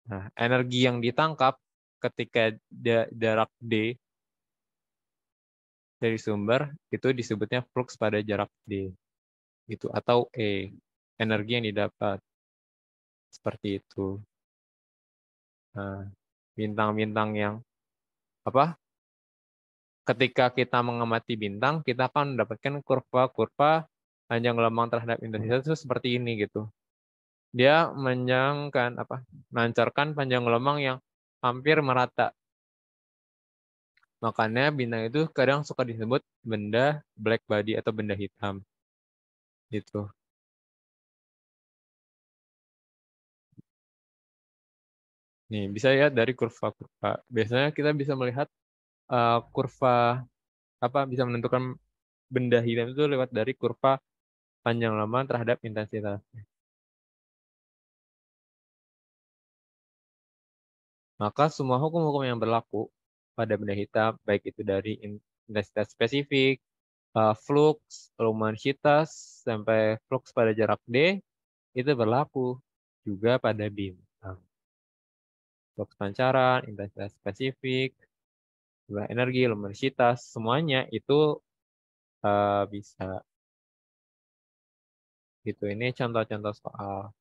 Nah, energi yang ditangkap ketika jarak D dari sumber itu disebutnya flux pada jarak D. Gitu, atau E, energi yang didapat. Seperti itu. Nah, bintang-bintang yang apa? Ketika kita mengamati bintang, kita akan mendapatkan kurva-kurva panjang gelombang terhadap intensitas itu seperti ini gitu. Dia melancarkan panjang gelombang yang hampir merata. Makanya bintang itu kadang suka disebut benda black body atau benda hitam. Gitu. Nih, bisa lihat dari kurva-kurva. Biasanya kita bisa melihat kurva bisa menentukan benda hitam itu lewat dari kurva panjang gelombang terhadap intensitas. Maka semua hukum-hukum yang berlaku pada benda hitam, baik itu dari intensitas spesifik, flux, luminositas, sampai flux pada jarak D, itu berlaku juga pada bintang. Flux pancaran, intensitas spesifik, jumlah energi, luminositas, semuanya itu bisa. Gitu. Ini contoh-contoh soal.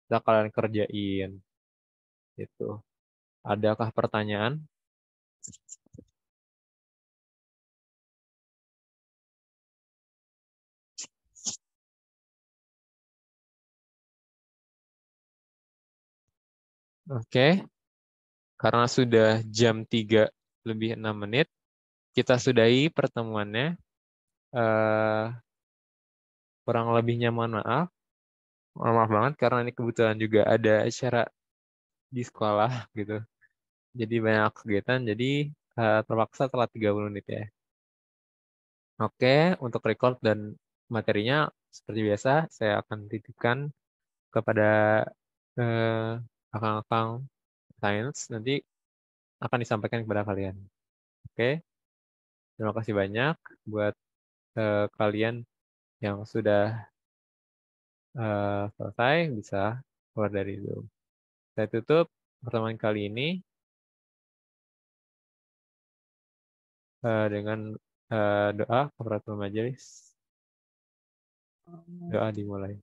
Bisa kalian kerjain. Gitu. Adakah pertanyaan? Oke. Karena sudah jam 3 lebih 6 menit, kita sudahi pertemuannya. Kurang lebihnya mohon maaf. Mohon maaf banget karena ini kebetulan juga ada acara di sekolah gitu. Jadi banyak kegiatan, jadi terpaksa telat 30 menit ya. Oke, untuk record dan materinya seperti biasa saya akan titipkan kepada akang-akang sains nanti akan disampaikan kepada kalian. Oke, terima kasih banyak buat kalian yang sudah selesai bisa keluar dari Zoom. Saya tutup pertemuan kali ini dengan doa kafaratul majelis. Doa dimulai.